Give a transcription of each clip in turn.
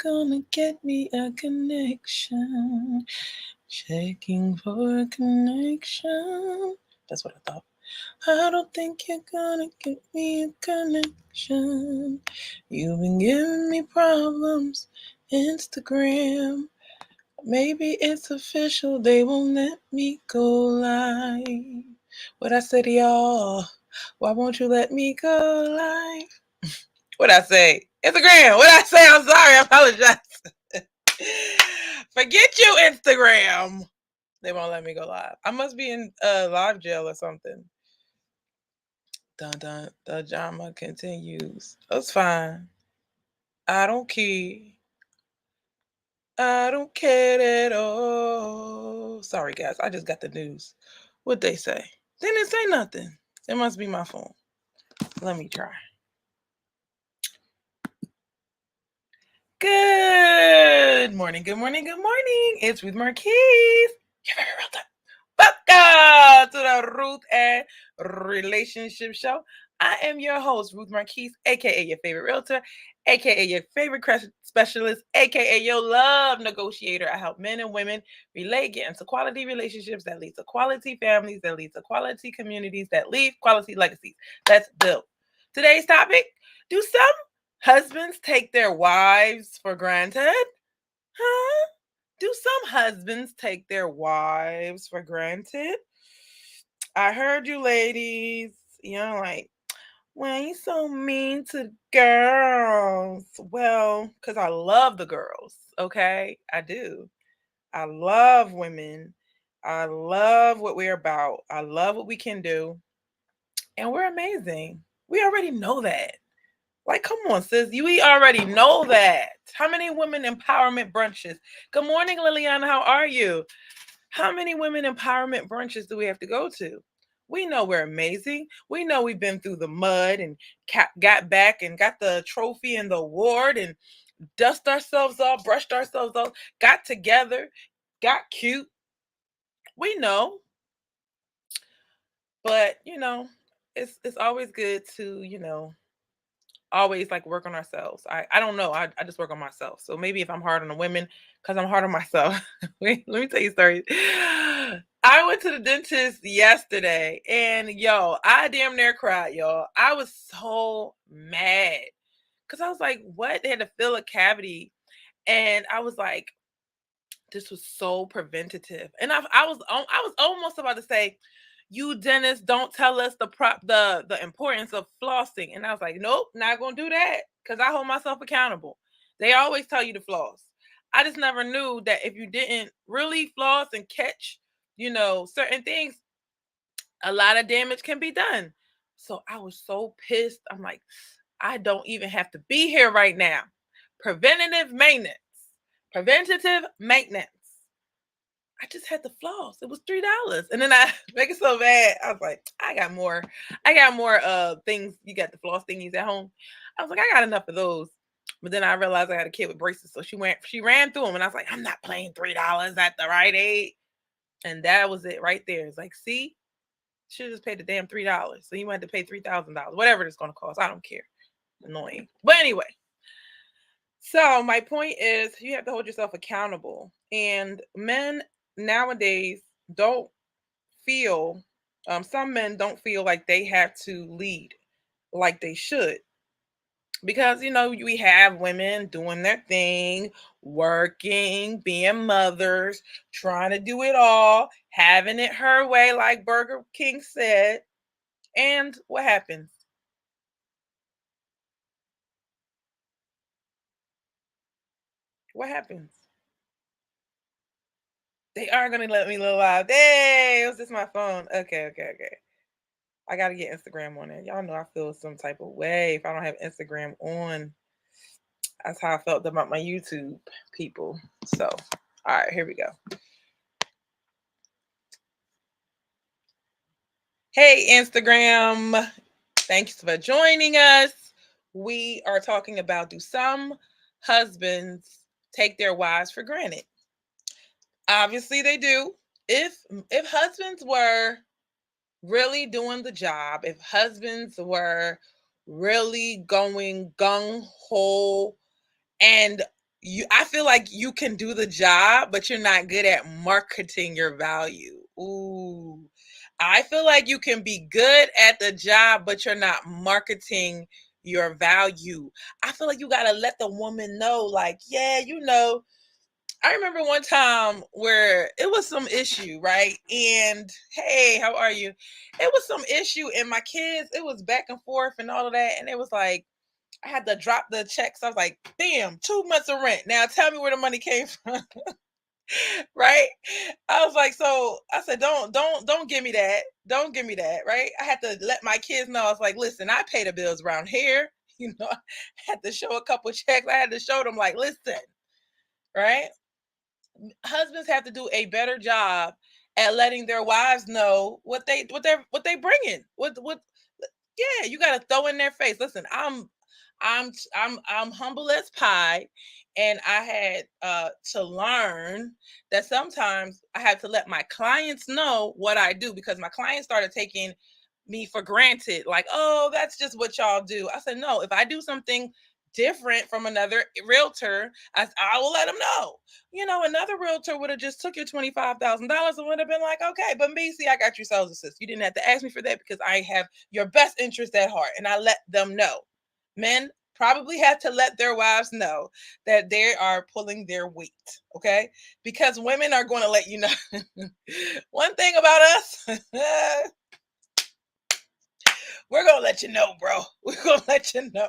gonna get me a connection. Checking for a connection. That's what I thought. I don't think you're gonna get me a connection. You've been giving me problems. Instagram. Maybe it's official. They won't let me go live. What I say to y'all? Why won't you let me go live? What I say? Instagram. What I say? I'm sorry. I apologize. Forget you, Instagram. They won't let me go live. I must be in live jail or something. Dun dun. The drama continues. That's fine. I don't care. I don't care at all. Sorry, guys. I just got the news. What'd they say? They didn't say nothing. It must be my phone. Let me try. Good morning, good morning, good morning. It's Ruth Marquise, your favorite realtor. Welcome to the Ruth and Relationship Show. I am your host, Ruth Marquise, aka your favorite realtor, aka your favorite crush specialist, aka your love negotiator. I help men and women relate, get into quality relationships that lead to quality families, that lead to quality communities, that leave quality legacies. Let's build. Today's topic: do some husbands take their wives for granted? Huh? Do some husbands take their wives for granted? I heard you ladies, like, why you so mean to girls? Well, because I love the girls, okay? I do. I love women. I love what we're about. I love what we can do. And we're amazing. We already know that. Like, come on, sis. We already know that. How many women empowerment brunches? Good morning, Liliana. How are you? How many women empowerment brunches do we have to go to? We know we're amazing. We know we've been through the mud and got back and got the trophy and the award and dust ourselves off, brushed ourselves off, got together, got cute. We know, but it's always good to always like work on ourselves. I don't know. I just work on myself. So maybe if I'm hard on the women, because I'm hard on myself. Wait, let me tell you a story. I went to the dentist yesterday and I damn near cried, y'all. I was so mad. Cause I was like, what? They had to fill a cavity. And I was like, this was so preventative. And I was almost about to say, you dentists don't tell us the importance of flossing. And I was like, nope, not gonna do that because I hold myself accountable. They always tell you to floss. I just never knew that if you didn't really floss and catch, certain things, a lot of damage can be done. So I was so pissed. I'm like, I don't even have to be here right now. Preventative maintenance. Preventative maintenance. I just had to floss. It was $3. And then I make it so bad. I was like, I got more things. You got the floss thingies at home. I was like, I got enough of those. But then I realized I had a kid with braces. So she ran through them and I was like, I'm not paying $3 at the right age. And that was it right there. It's like, see, should have just paid the damn $3. So you had to pay $3,000. Whatever it's gonna cost. I don't care. Annoying. But anyway, so my point is you have to hold yourself accountable. And men nowadays don't feel some men don't feel like they have to lead like they should because we have women doing their thing, working, being mothers, trying to do it all, having it her way like Burger King said. And what happens? What happens? They are gonna let me live live. Hey, it was just my phone. Okay, okay, okay. I gotta get Instagram on it. Y'all know I feel some type of way if I don't have Instagram on. That's how I felt about my YouTube people. So, all right, here we go. Hey, Instagram. Thanks for joining us. We are talking about, do some husbands take their wives for granted? Obviously, they do. If husbands were really doing the job, if husbands were really going gung ho and I feel like you can do the job, but you're not good at marketing your value. Ooh. I feel like you can be good at the job, but you're not marketing your value. I feel like you got to let the woman know, like, yeah, I remember one time where it was some issue, right? And hey, how are you? It was some issue, and my kids, it was back and forth and all of that. And it was like, I had to drop the checks. I was like, bam, 2 months of rent. Now tell me where the money came from. Right? I was like, so I said, don't give me that. Don't give me that. Right? I had to let my kids know. I was like, listen, I pay the bills around here. I had to show a couple checks. I had to show them, like, listen, right? Husbands have to do a better job at letting their wives know what they bringing. What yeah, you got to throw in their face. Listen, I'm humble as pie, and I had to learn that sometimes I had to let my clients know what I do, because my clients started taking me for granted, like, oh, that's just what y'all do. I said, no, if I do something different from another realtor, I will let them know. Another realtor would have just took your $25,000 and would have been like, okay, but me, see, I got your sales assist. You didn't have to ask me for that because I have your best interest at heart, and I let them know. Men probably have to let their wives know that they are pulling their weight, okay? Because women are going to let you know. One thing about us, we're going to let you know, bro. We're going to let you know.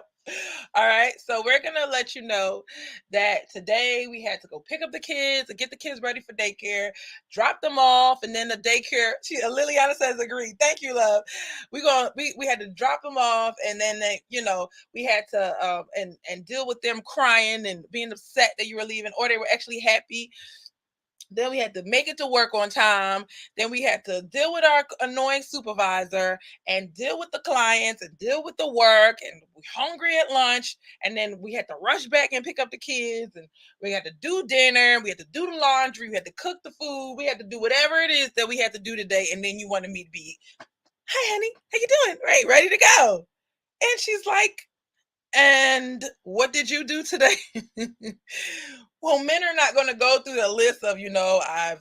All right. So we're going to let you know that today we had to go pick up the kids and get the kids ready for daycare, drop them off, and then the daycare, Liliana says agree. Thank you, love. We had to drop them off, and then we had to and deal with them crying and being upset that you were leaving, or they were actually happy. Then we had to make it to work on time. Then we had to deal with our annoying supervisor and deal with the clients and deal with the work. And we hungry at lunch. And then we had to rush back and pick up the kids. And we had to do dinner. We had to do the laundry. We had to cook the food. We had to do whatever it is that we had to do today. And then you wanted me to be, hi, honey, how you doing? Right, ready to go. And she's like, and what did you do today? Well, men are not going to go through the list of, I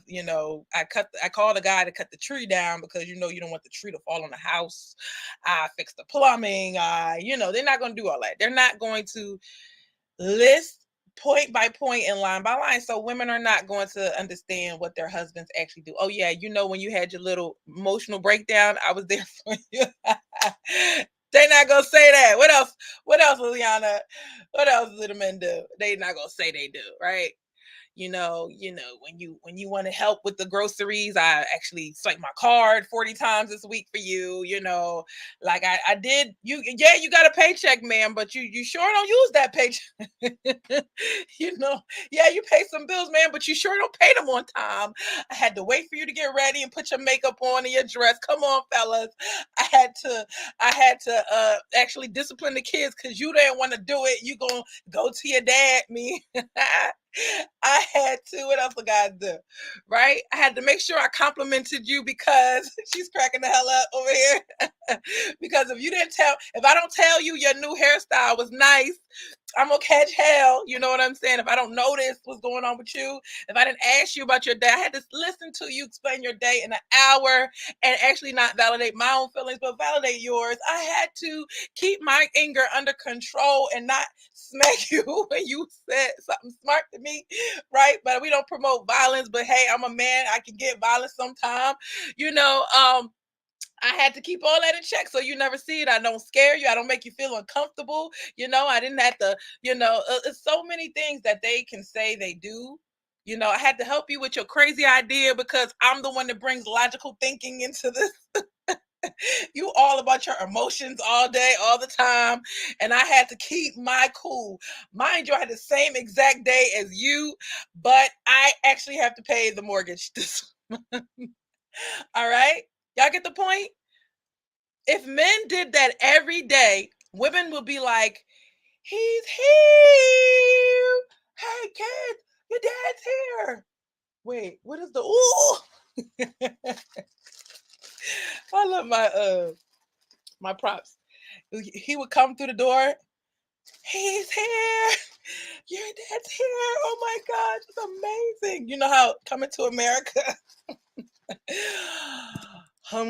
called a guy to cut the tree down because, you don't want the tree to fall on the house. I fixed the plumbing. They're not going to do all that. They're not going to list point by point and line by line. So women are not going to understand what their husbands actually do. Oh yeah, when you had your little emotional breakdown, I was there for you. They're not gonna say that. What else? What else, Liliana? What else do the men do? They're not gonna say they do, right? When you want to help with the groceries, I actually swipe my card 40 times this week for you. Like I did. You got a paycheck, man, but you sure don't use that paycheck. Yeah, you pay some bills, man, but you sure don't pay them on time. I had to wait for you to get ready and put your makeup on and your dress. Come on, fellas. I had to actually discipline the kids because you didn't want to do it. You gonna go to your dad, me. I had to. What else I gotta do? Right? I had to make sure I complimented you because she's cracking the hell up over here. Because if I don't tell you your new hairstyle was nice, I'm gonna catch hell. You know what I'm saying? If I don't notice what's going on with you, if I didn't ask you about your day, I had to listen to you explain your day in an hour and actually not validate my own feelings, but validate yours. I had to keep my anger under control and not smack you when you said something smart to me, right? But we don't promote violence. But hey, I'm a man. I can get violent sometime. You know, I had to keep all that in check so you never see it. I don't scare you. I don't make you feel uncomfortable. I didn't have to, it's so many things that they can say they do. I had to help you with your crazy idea because I'm the one that brings logical thinking into this. You all about your emotions all day, all the time. And I had to keep my cool. Mind you, I had the same exact day as you, but I actually have to pay the mortgage this month. All right. Y'all get the point? If men did that every day, women would be like, he's here. Hey, kids, your dad's here. Wait, what is the ooh? I love my props. He would come through the door. He's here. Your dad's here. Oh my God, it's amazing. You know how Coming to America. um,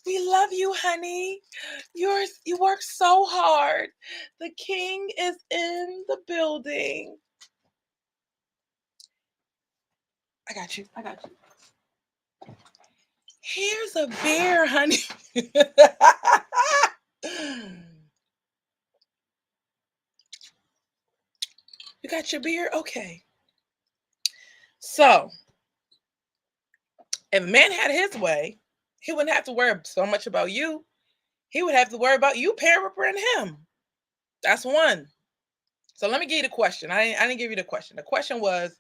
we love you, honey. You work so hard. The king is in the building. I got you. I got you. Here's a beer, honey. You got your beer? Okay. So, if a man had his way, he wouldn't have to worry so much about you. He would have to worry about you pampering him. That's one. So let me give you the question. I didn't give you the question. The question was,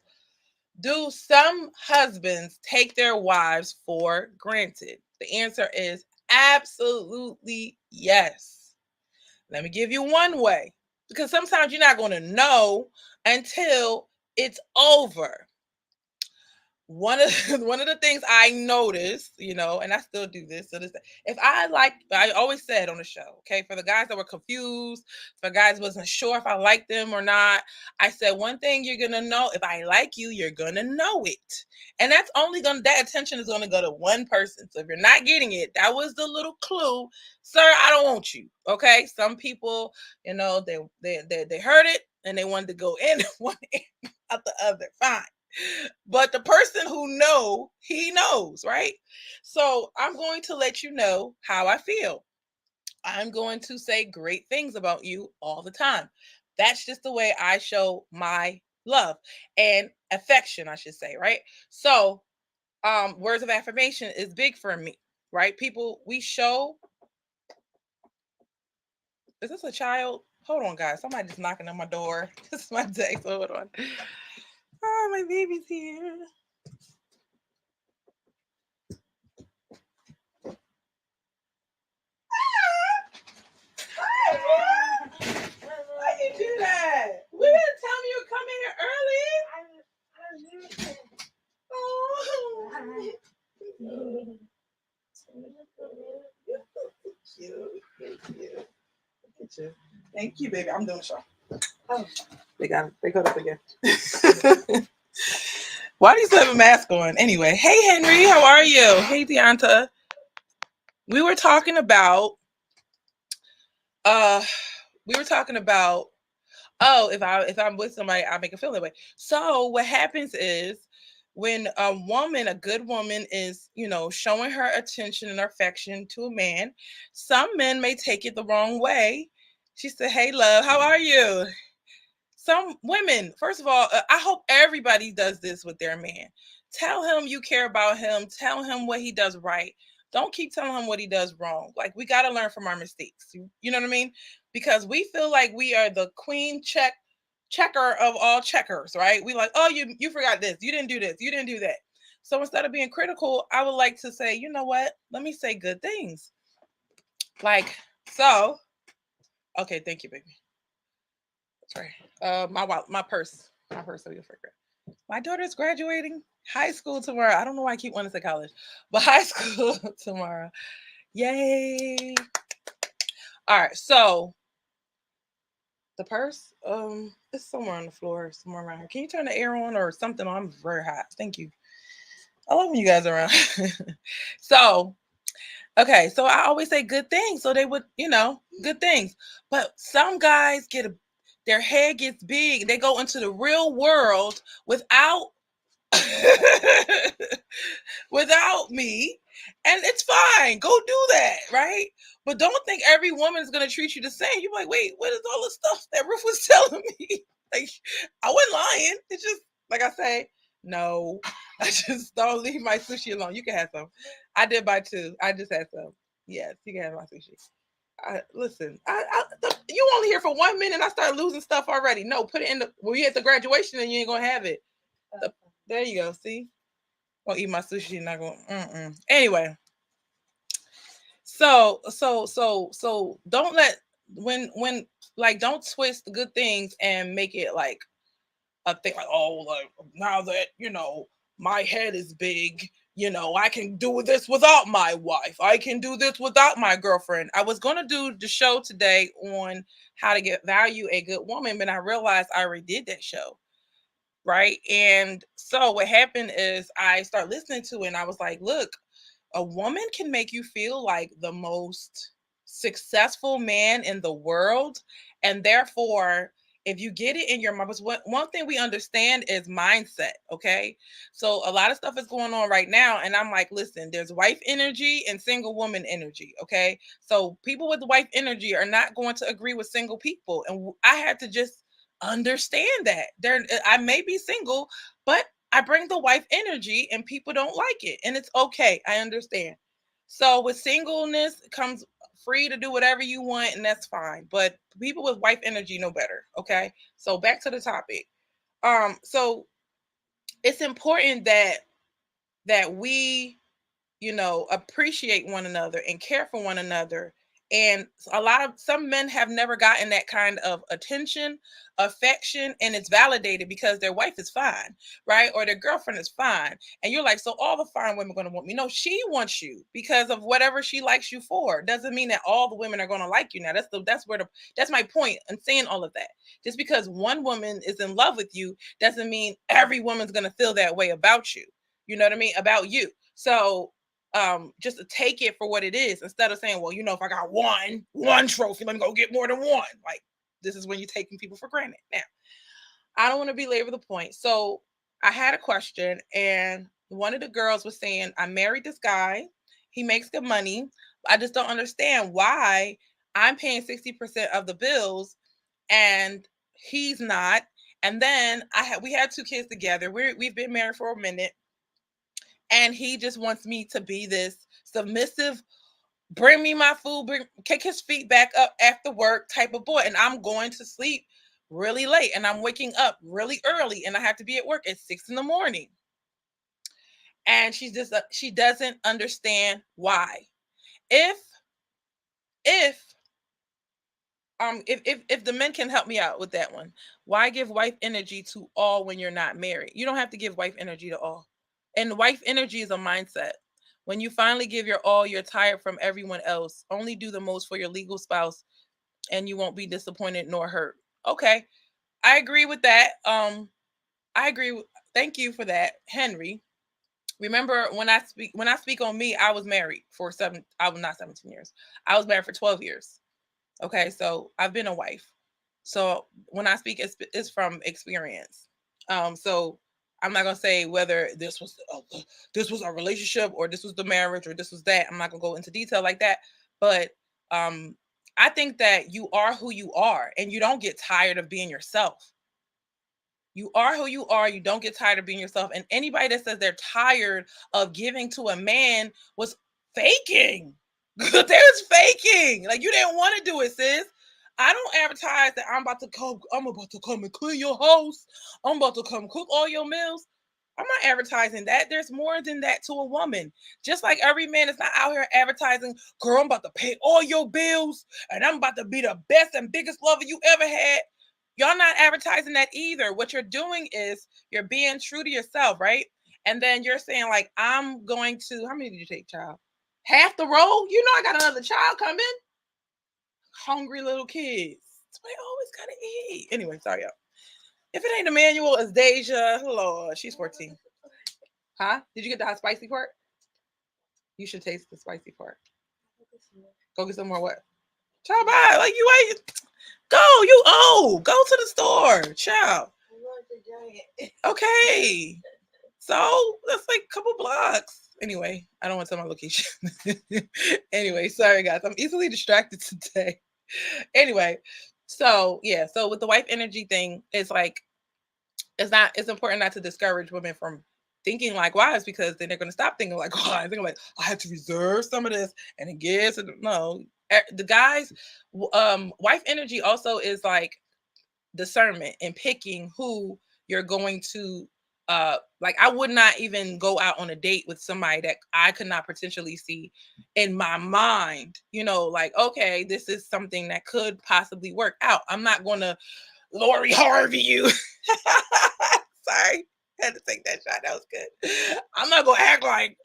do some husbands take their wives for granted? The answer is absolutely yes. Let me give you one way, because sometimes you're not going to know until it's over. One of the things I noticed, and I still do this. So this, if I always said on the show, okay, for the guys that were confused, for guys wasn't sure if I liked them or not, I said one thing you're gonna know: if I like you, you're gonna know it, and that's only gonna that attention is gonna go to one person. So if you're not getting it, that was the little clue, sir. I don't want you. Okay, some people, they heard it and they wanted to go in one out the other. Fine. But the person who he knows, right? So I'm going to let you know how I feel. I'm going to say great things about you all the time. That's just the way I show my love and affection, I should say, right? So words of affirmation is big for me, right? People, we show. Is this a child? Hold on, guys. Somebody's knocking on my door. This is my day. So hold on. Oh, my baby's here. Why you do that? We didn't tell me you were coming here early. Oh, cute. Thank you, baby. I'm doing the show. Oh, they got up again. Why do you still have a mask on? Anyway, hey Henry, how are you? Hey Deonta. We were talking about uh oh, if I'm with somebody, I make a feel that way. So what happens is when a good woman is, showing her attention and affection to a man, some men may take it the wrong way. She said, "Hey, love, how are you?" Some women, first of all, I hope everybody does this with their man. Tell him you care about him. Tell him what he does right. Don't keep telling him what he does wrong. Like, we got to learn from our mistakes. You know what I mean? Because we feel like we are the queen checker of all checkers, right? We like, oh, you forgot this. You didn't do this. You didn't do that. So instead of being critical, I would like to say, you know what? Let me say good things. Like, so, okay, thank you, baby. Sorry. My purse. My purse, so you'll forget. My daughter's graduating high school tomorrow. I don't know why I keep wanting to say college, but high school tomorrow. Yay. All right, so the purse, it's somewhere on the floor, somewhere around here. Can you turn the air on or something? I'm very hot. Thank you. I love when you guys are around. So, okay, so I always say good things. So they would, good things. But some guys their head gets big. They go into the real world without without me, and it's fine. Go do that, right? But don't think every woman is gonna treat you the same. You're like, wait, what is all the stuff that Ruth was telling me? Like, I wasn't lying. It's just like I say, no. I just don't leave my sushi alone. You can have some. I did buy two. I just had some. Yes, you can have my sushi. Listen, you only here for 1 minute. I started losing stuff already. No, put it in the. Well, you at the graduation and you ain't gonna have it. There you go. See, gonna eat my sushi. Not going. Anyway, so don't let when like don't twist the good things and make it like a thing. Like, oh, like now that my head is big, I can do this without my wife. I can do this without my girlfriend. I was going to do the show today on how to get value a good woman, but I realized I already did that show. Right. And so what happened is I started listening to it and I was like, look, a woman can make you feel like the most successful man in the world. And therefore, if you get it in your mind, because one thing we understand is mindset. Okay. So a lot of stuff is going on right now. And I'm like, listen, there's wife energy and single woman energy. Okay. So people with the wife energy are not going to agree with single people. And I had to just understand that. I may be single, but I bring the wife energy and people don't like it. And it's okay. I understand. So with singleness comes free to do whatever you want, and that's fine. But people with wife energy know better. Okay. So back to the topic. So it's important that we appreciate one another and care for one another. And some men have never gotten that kind of attention, affection, and it's validated because their wife is fine, right? Or their girlfriend is fine. And you're like, so all the fine women are going to want me. No, she wants you because of whatever she likes you for. Doesn't mean that all the women are going to like you. Now that's my point in saying all of that. Just because one woman is in love with you doesn't mean every woman's going to feel that way about you. You know what I mean? About you. So just to take it for what it is instead of saying, well, if I got one trophy, let me go get more than one. Like, this is when you're taking people for granted. Now, I don't want to belabor the point. So I had a question, and one of the girls was saying, I married this guy, he makes good money. I just don't understand why I'm paying 60% of the bills and he's not. And then we had 2 kids together. We've been married for a minute, and he just wants me to be this submissive, bring me my food, kick his feet back up after work type of boy. And I'm going to sleep really late and I'm waking up really early and I have to be at work at 6 in the morning. And she doesn't understand why. If if if the men can help me out with that one, why give wife energy to all when you're not married? You don't have to give wife energy to all. And wife energy is a mindset. When you finally give your all, you're tired from everyone else. Only do the most for your legal spouse and you won't be disappointed nor hurt. Okay. I agree with that. I agree. Thank you for that, Henry. Remember when I speak on me, I was married for I was not 17 years. I was married for 12 years. Okay, so I've been a wife. So when I speak, it's from experience. So I'm not gonna say whether this was a relationship or this was the marriage or this was that. I'm not gonna go into detail like that. But um, I think that you are who you are, and you don't get tired of being yourself. You are who you are. You don't get tired of being yourself. And anybody that says they're tired of giving to a man was faking. They was faking. Like, you didn't want to do it, sis. I don't advertise that I'm about to come and clean your house. I'm about to come cook all your meals. I'm not advertising that. There's more than that to a woman. Just like every man is not out here advertising, girl, I'm about to pay all your bills and I'm about to be the best and biggest lover you ever had. Y'all not advertising that either. What you're doing is you're being true to yourself, right? And then you're saying, like, I'm going to, how many did you take, child? Half the road? I got another child coming. Hungry little kids. Somebody always gotta eat. Anyway, sorry, y'all. If it ain't Emmanuel, it's Deja. Lord, she's 14. Huh? Did you get the hot spicy part? You should taste the spicy part. Go get some more what? Child, bye. Like, you ain't. Go, you old. Go to the store. Child. Okay. So that's like a couple blocks. Anyway, I don't want to tell my location. Anyway, sorry guys. I'm easily distracted today. Anyway, so yeah, so with the wife energy thing, it's like it's important not to discourage women from thinking like wives because then they're gonna stop thinking like wives. They're like, I have to reserve some of this and it gets no. The guys, wife energy also is like discernment and picking who you're going to like. I would not even go out on a date with somebody that I could not potentially see in my mind, like, okay, this is something that could possibly work out. I'm not going to Lori Harvey you. Sorry, had to take that shot. That was good. I'm not gonna act like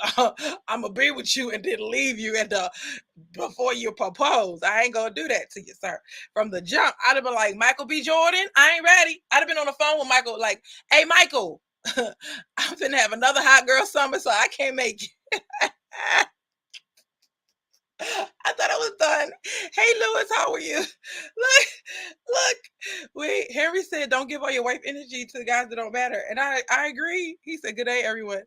I'm gonna be with you and then leave you at the before you propose. I ain't gonna do that to you, sir. From the jump, I'd have been like, Michael B. Jordan, I ain't ready. I'd have been on the phone with Michael, like, hey, Michael, I'm gonna have another hot girl summer, so I can't make it. I thought I was done. Hey, Lewis, how are you? Look. Wait, Henry said, don't give all your wife energy to the guys that don't matter. And I agree. He said, good day, everyone.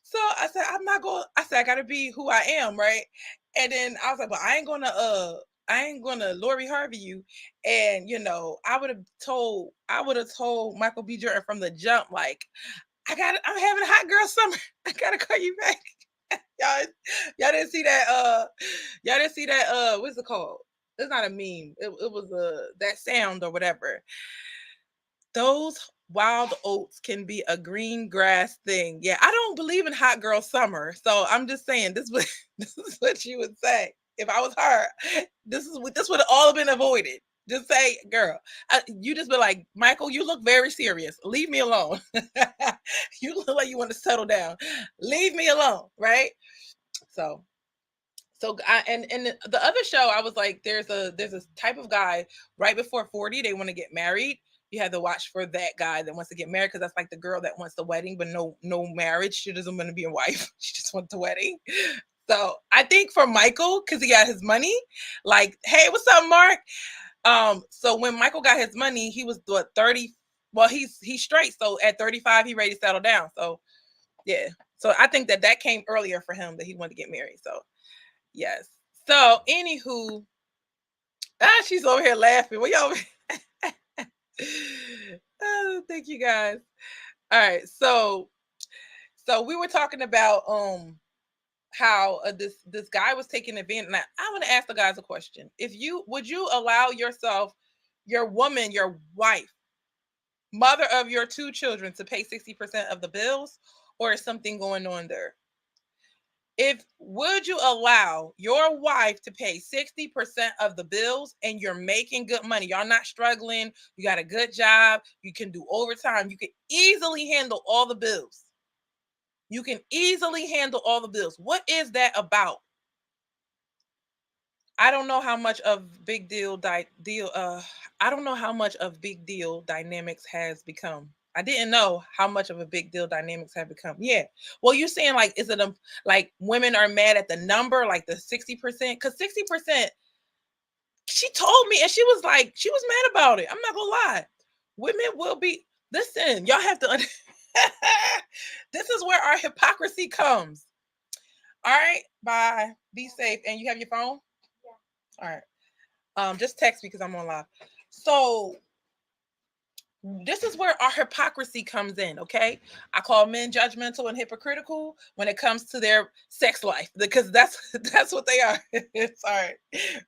So I said, I said, I gotta be who I am, right? And then I was like, but I ain't gonna Lori Harvey you. And I would have told Michael B. Jordan from the jump, like, I'm having a hot girl summer. I gotta call you back. y'all, y'all didn't see that, y'all didn't see that, what's it called? It's not a meme. It was that sound or whatever. Those wild oats can be a green grass thing. Yeah, I don't believe in hot girl summer. So I'm just saying this is what you would say. If I was her, this would have all been avoided. Just say, girl, you just be like, Michael, you look very serious. Leave me alone. You look like you want to settle down. Leave me alone, right? So and the other show, I was like, there's a type of guy right before 40, they want to get married. You have to watch for that guy that wants to get married, because that's like the girl that wants the wedding but no marriage. She doesn't want to be a wife. She just wants the wedding. So I think for Michael, because he got his money, like, hey, what's up, Mark? So when Michael got his money, he was what, 30. Well, he's straight. So at 35, he ready to settle down. So yeah. So I think that came earlier for him, that he wanted to get married. So yes. So anywho, she's over here laughing. Well, y'all. Oh, thank you guys. All right. So we were talking about how this guy was taking advantage. And I want to ask the guys a question. Would you allow yourself, your woman, your wife, mother of your 2 children, to pay 60% of the bills, or is something going on there? Would you allow your wife to pay 60% of the bills, and you're making good money? Y'all not struggling. You got a good job. You can do overtime. You can easily handle all the bills. You can easily handle all the bills. What is that about? I don't know how much of big deal I don't know how much of big deal dynamics has become. I didn't know how much of a big deal dynamics have become. Yeah. Well, you're saying, like, is it like women are mad at the number, like the 60%? Because 60%, she told me, and she was mad about it. I'm not gonna lie. Women will be, listen, y'all have to this is where our hypocrisy comes. All right, bye. Be safe. And you have your phone? All right. Just text me because I'm on live. So this is where our hypocrisy comes in, okay? I call men judgmental and hypocritical when it comes to their sex life, because that's that's what they are. Sorry,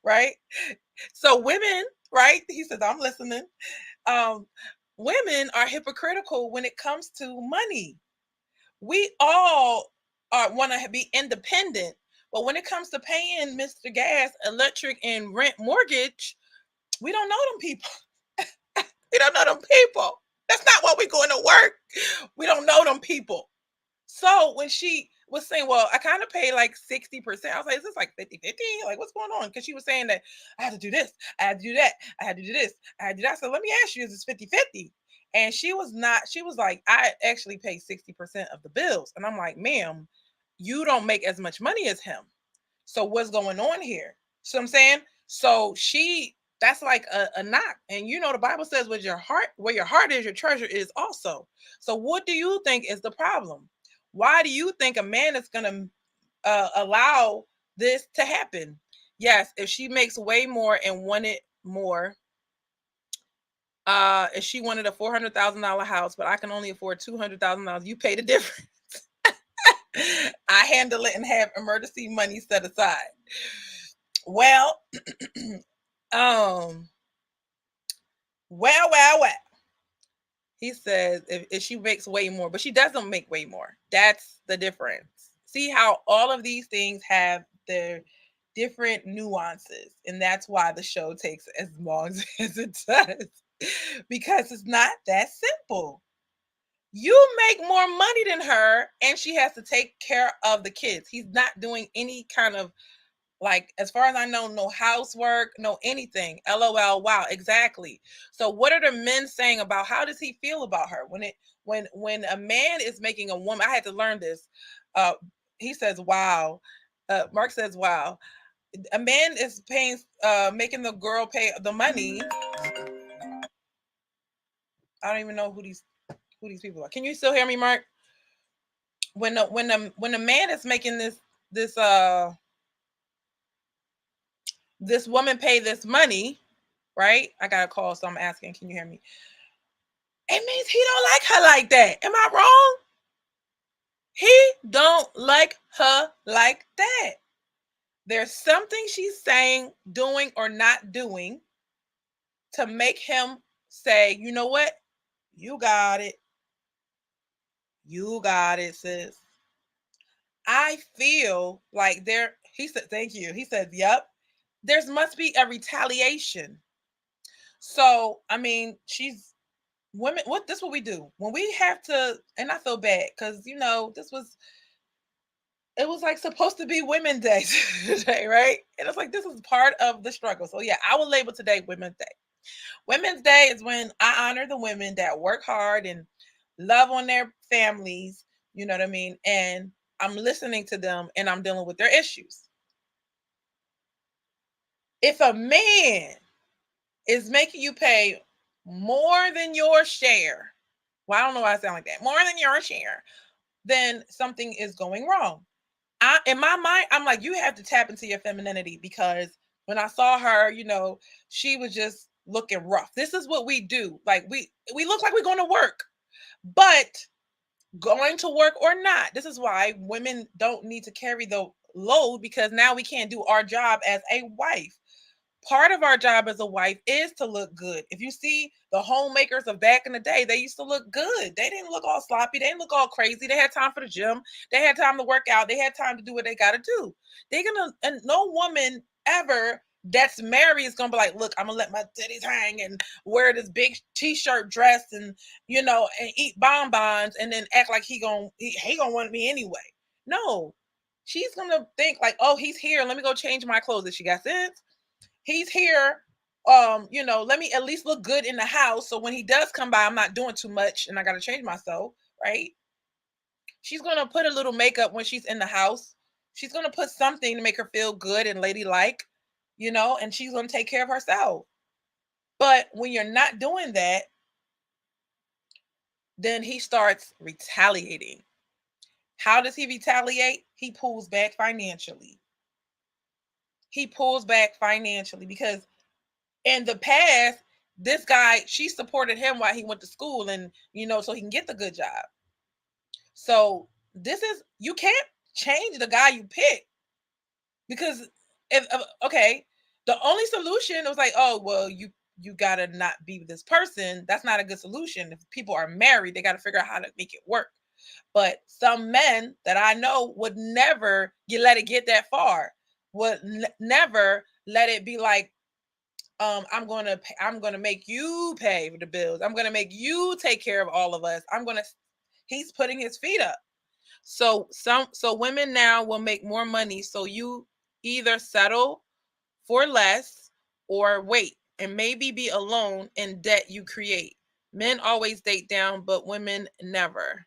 right? So women, right? He says, I'm listening. Um, Women are hypocritical when it comes to money. We all want to be independent, but when it comes to paying Mr. Gas, electric, and rent, mortgage, we don't know them people. We don't know them people. That's not what we're going to work. We don't know them people. So when she was saying, well, I kind of pay like 60%, I was like, is this like 50-50? Like, what's going on? Because she was saying that I have to do this, I have to do that, I had to do this, I had to do that. So let me ask you, is this 50-50? And she was like, I actually pay 60% of the bills. And I'm like, ma'am, you don't make as much money as him. So what's going on here? So I'm saying, so that's like a knock. And the Bible says, with your heart, where your heart is, your treasure is also. So what do you think is the problem? Why do you think a man is going to allow this to happen? Yes, if she makes way more and wanted more, if she wanted a $400,000 house, but I can only afford $200,000, you pay the difference. I handle it and have emergency money set aside. Well, well. He says if she makes way more, but she doesn't make way more. That's the difference. See how all of these things have their different nuances, and that's why the show takes as long as it does, because it's not that simple. You make more money than her, and she has to take care of the kids. He's not doing any kind of, like, as far as I know, no housework, no anything. LOL. Wow, exactly. So what are the men saying about how does he feel about her when a man is making a woman? I had to learn this. Uh he says, wow. Mark says, wow. A man is paying making the girl pay the money. I don't even know who these people are. Can you still hear me, Mark? When a man is making this this woman pay this money, right? I got a call, so I'm asking, can you hear me? It means he don't like her like that. Am I wrong? He don't like her like that. There's something she's saying, doing, or not doing to make him say, you know what? You got it. You got it, sis. I feel like there, he said, thank you. He said, yep. There's must be a retaliation. So, I mean, she's women, what this what we do when we have to, and I feel bad because this was, it was like supposed to be Women's Day today, right? And it's like this is part of the struggle. So yeah, I will label today Women's Day. Women's Day is when I honor the women that work hard and love on their families, you know what I mean? And I'm listening to them and I'm dealing with their issues. If a man is making you pay more than your share, well, I don't know why I sound like that, more than your share, then something is going wrong. In my mind, I'm like, you have to tap into your femininity because when I saw her, she was just looking rough. This is what we do. Like we look like we're going to work, but going to work or not, this is why women don't need to carry the load because now we can't do our job as a wife. Part of our job as a wife is to look good. If you see the homemakers of back in the day, they used to look good. They didn't look all sloppy. They didn't look all crazy. They had time for the gym. They had time to work out. They had time to do what they got to do. They're going to, and no woman ever that's married is going to be like, look, I'm going to let my titties hang and wear this big t-shirt dress and, and eat bonbons and then act like he going to want me anyway. No, she's going to think like, oh, he's here. Let me go change my clothes. If she got sense, he's here. Let me at least look good in the house. So when he does come by, I'm not doing too much and I gotta change myself, right? She's gonna put a little makeup when she's in the house. She's gonna put something to make her feel good and ladylike, and she's gonna take care of herself. But when you're not doing that, then he starts retaliating. How does he retaliate? He pulls back financially. He pulls back financially because in the past, this guy, she supported him while he went to school and, so he can get the good job. So this is, you can't change the guy you pick because if, okay, the only solution was like, oh, well, you gotta not be with this person. That's not a good solution. If people are married, they got to figure out how to make it work. But some men that I know would never let it get that far, would never let it be like, I'm gonna make you pay for the bills. I'm gonna make you take care of all of us. He's putting his feet up. So women now will make more money. So you either settle for less or wait and maybe be alone in debt you create. Men always date down, but women never.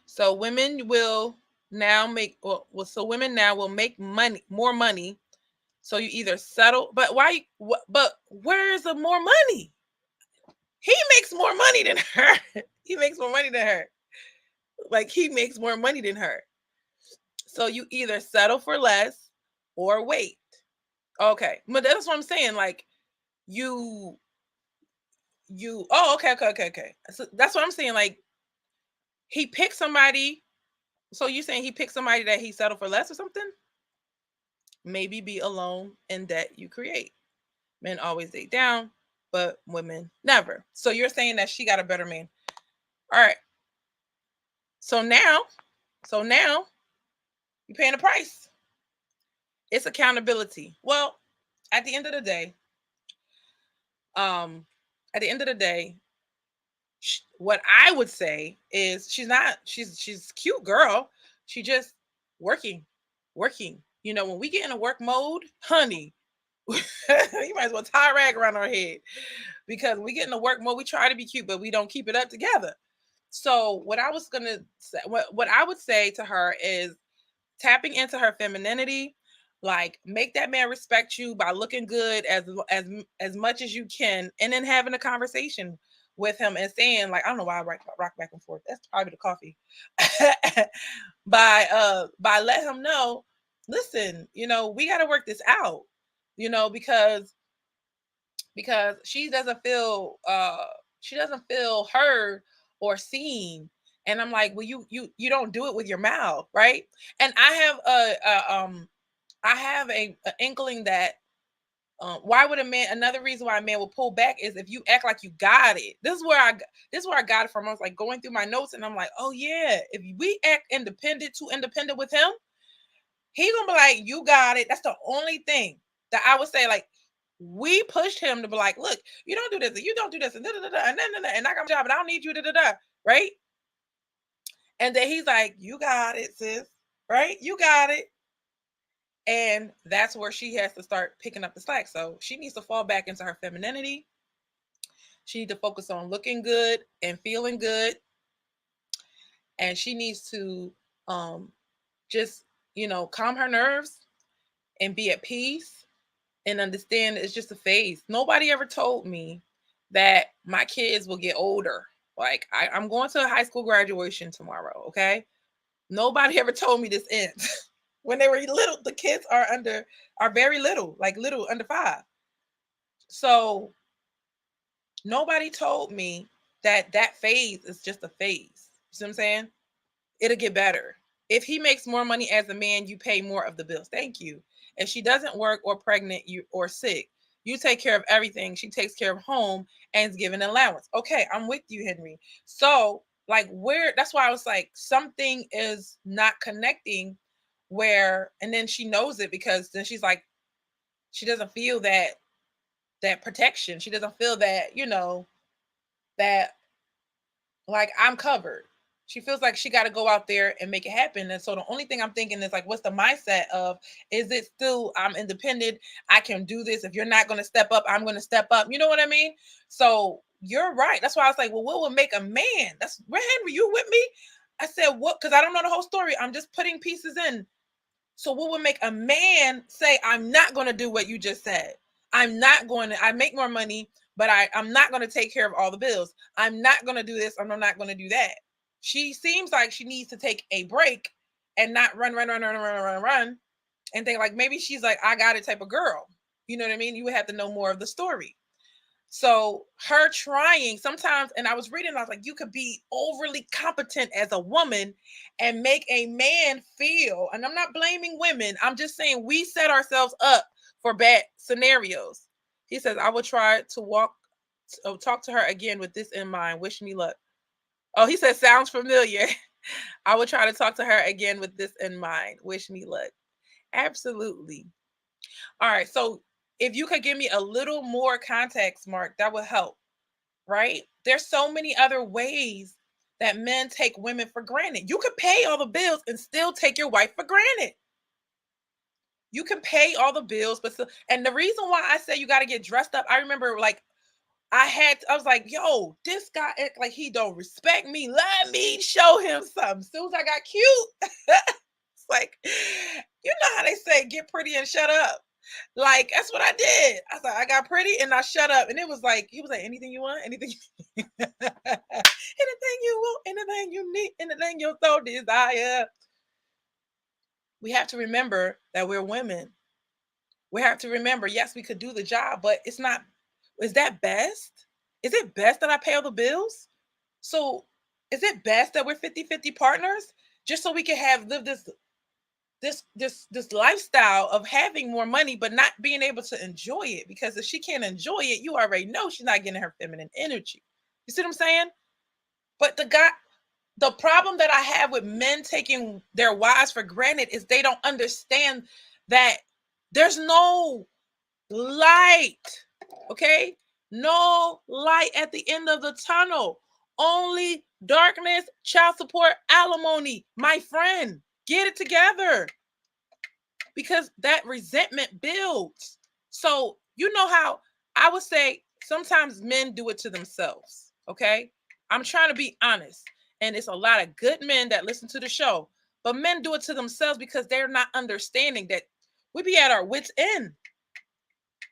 So women will now make so women now will make more money. So you either settle, but why? But where is the more money? He makes more money than her. He makes more money than her. Like he makes more money than her. So you either settle for less or wait. Okay, but that's what I'm saying. Like you, you. Oh, okay, okay, okay, okay. So that's what I'm saying. Like he picked somebody. So you saying he picked somebody that he settled for less or something? Maybe be alone in debt you create. Men always date down, but women never. So you're saying that she got a better man. All right. So now, you're paying a price. It's accountability. Well, at the end of the day, um, at the end of the day, What I would say is she's a cute girl. She just working, working. You know, when we get in a work mode, honey, you might as well tie a rag around our head because we get in the work mode. We try to be cute, but we don't keep it up together. So what I was gonna say, what I would say to her is tapping into her femininity, like make that man respect you by looking good as much as you can, and then having a conversation with him and saying, like, I don't know why I rock back and forth, that's probably the coffee. By let him know, listen, you know, we got to work this out, you know, because she doesn't feel heard or seen. And I'm like, well, you don't do it with your mouth, right? And I have a inkling that why would a man, another reason why a man will pull back is if you act like you got it. This is where I got it from. I was like going through my notes and I'm like, oh yeah, if we act independent, too independent with him, he gonna be like, you got it. That's the only thing that I would say. Like, we pushed him to be like, look, you don't do this, and you don't do this, and da, da, da, da, and I got a job, and I don't need you, da, da, da, right? And then he's like, you got it, sis, right? You got it. And that's where she has to start picking up the slack. So she needs to fall back into her femininity. She needs to focus on looking good and feeling good. And she needs to just, you know, calm her nerves and be at peace and understand it's just a phase. Nobody ever told me that my kids will get older. Like I'm going to a high school graduation tomorrow. Okay. Nobody ever told me this ends. When they were little, the kids are very little, like little under 5. So nobody told me that phase is just a phase. You see what I'm saying? It'll get better. If he makes more money as a man, you pay more of the bills. Thank you. If she doesn't work or pregnant you or sick, you take care of everything. She takes care of home and is given an allowance. Okay, I'm with you, Henry. So, like, where that's why I was like, something is not connecting where, and then she knows it because then she's like, she doesn't feel that protection. She doesn't feel that, you know, that like I'm covered. She feels like she got to go out there and make it happen. And so the only thing I'm thinking is like, what's the mindset of, is it still, I'm independent, I can do this. If you're not going to step up, I'm going to step up. You know what I mean? So you're right. That's why I was like, well, what would make a man? That's where, Henry, you with me? I said, what? Because I don't know the whole story. I'm just putting pieces in. So what would make a man say, I'm not going to do what you just said? I make more money, but I'm not going to take care of all the bills. I'm not going to do this. I'm not going to do that. She seems like she needs to take a break and not run, and think like maybe she's like, I got it type of girl. You know what I mean? You would have to know more of the story. So her trying sometimes, and I was reading, I was like, you could be overly competent as a woman and make a man feel, and I'm not blaming women, I'm just saying we set ourselves up for bad scenarios. He says, I will try to talk to her again with this in mind. Wish me luck. Oh, he says, sounds familiar. I will try to talk to her again with this in mind. Wish me luck. Absolutely. All right. So if you could give me a little more context, Mark, that would help, right? There's so many other ways that men take women for granted. You could pay all the bills and still take your wife for granted. You can pay all the bills, but still, and the reason why I say you got to get dressed up, I remember like I was like, yo, this guy act like he don't respect me. Let me show him something. As soon as I got cute, it's like, you know how they say, get pretty and shut up. Like, that's what I did. I thought I got pretty and I shut up. And it was like, he was like, anything you want, anything anything you want, anything you need, anything your soul desire. We have to remember that we're women. We have to remember, yes, we could do the job, but it's not, is that best? Is it best that I pay all the bills? So is it best that we're 50-50 partners just so we can have live this lifestyle of having more money but not being able to enjoy it? Because if she can't enjoy it, you already know she's not getting her feminine energy. You see what I'm saying? But the problem that I have with men taking their wives for granted is they don't understand that there's no light. Okay? No light at the end of the tunnel. Only darkness, child support, alimony. My friend, get it together, because that resentment builds. So, you know how I would say sometimes men do it to themselves. Okay. I'm trying to be honest. And it's a lot of good men that listen to the show, but men do it to themselves because they're not understanding that we be at our wits' end.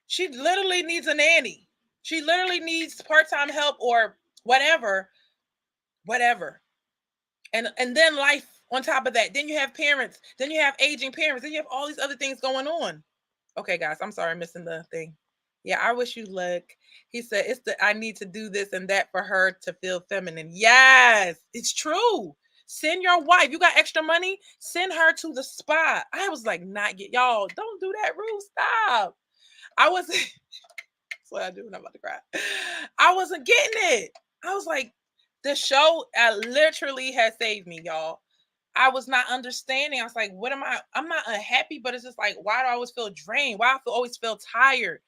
She literally needs a nanny. She literally needs part-time help or whatever, whatever. And then life on top of that. Then you have parents, then you have aging parents, then you have all these other things going on. Okay, guys, I'm sorry, I'm missing the thing. Yeah, I wish you luck. He said, it's the I need to do this and that for her to feel feminine. Yes, it's true. Send your wife. You got extra money? Send her to the spa. I was like, not get y'all. Don't do that, Ruth. Stop. I was that's what I do when I'm about to cry. I wasn't getting it. I was like, the show literally has saved me, y'all. I was not understanding. I was like, what am I? I'm not unhappy, but it's just like, why do I always feel drained? Why I feel always feel tired?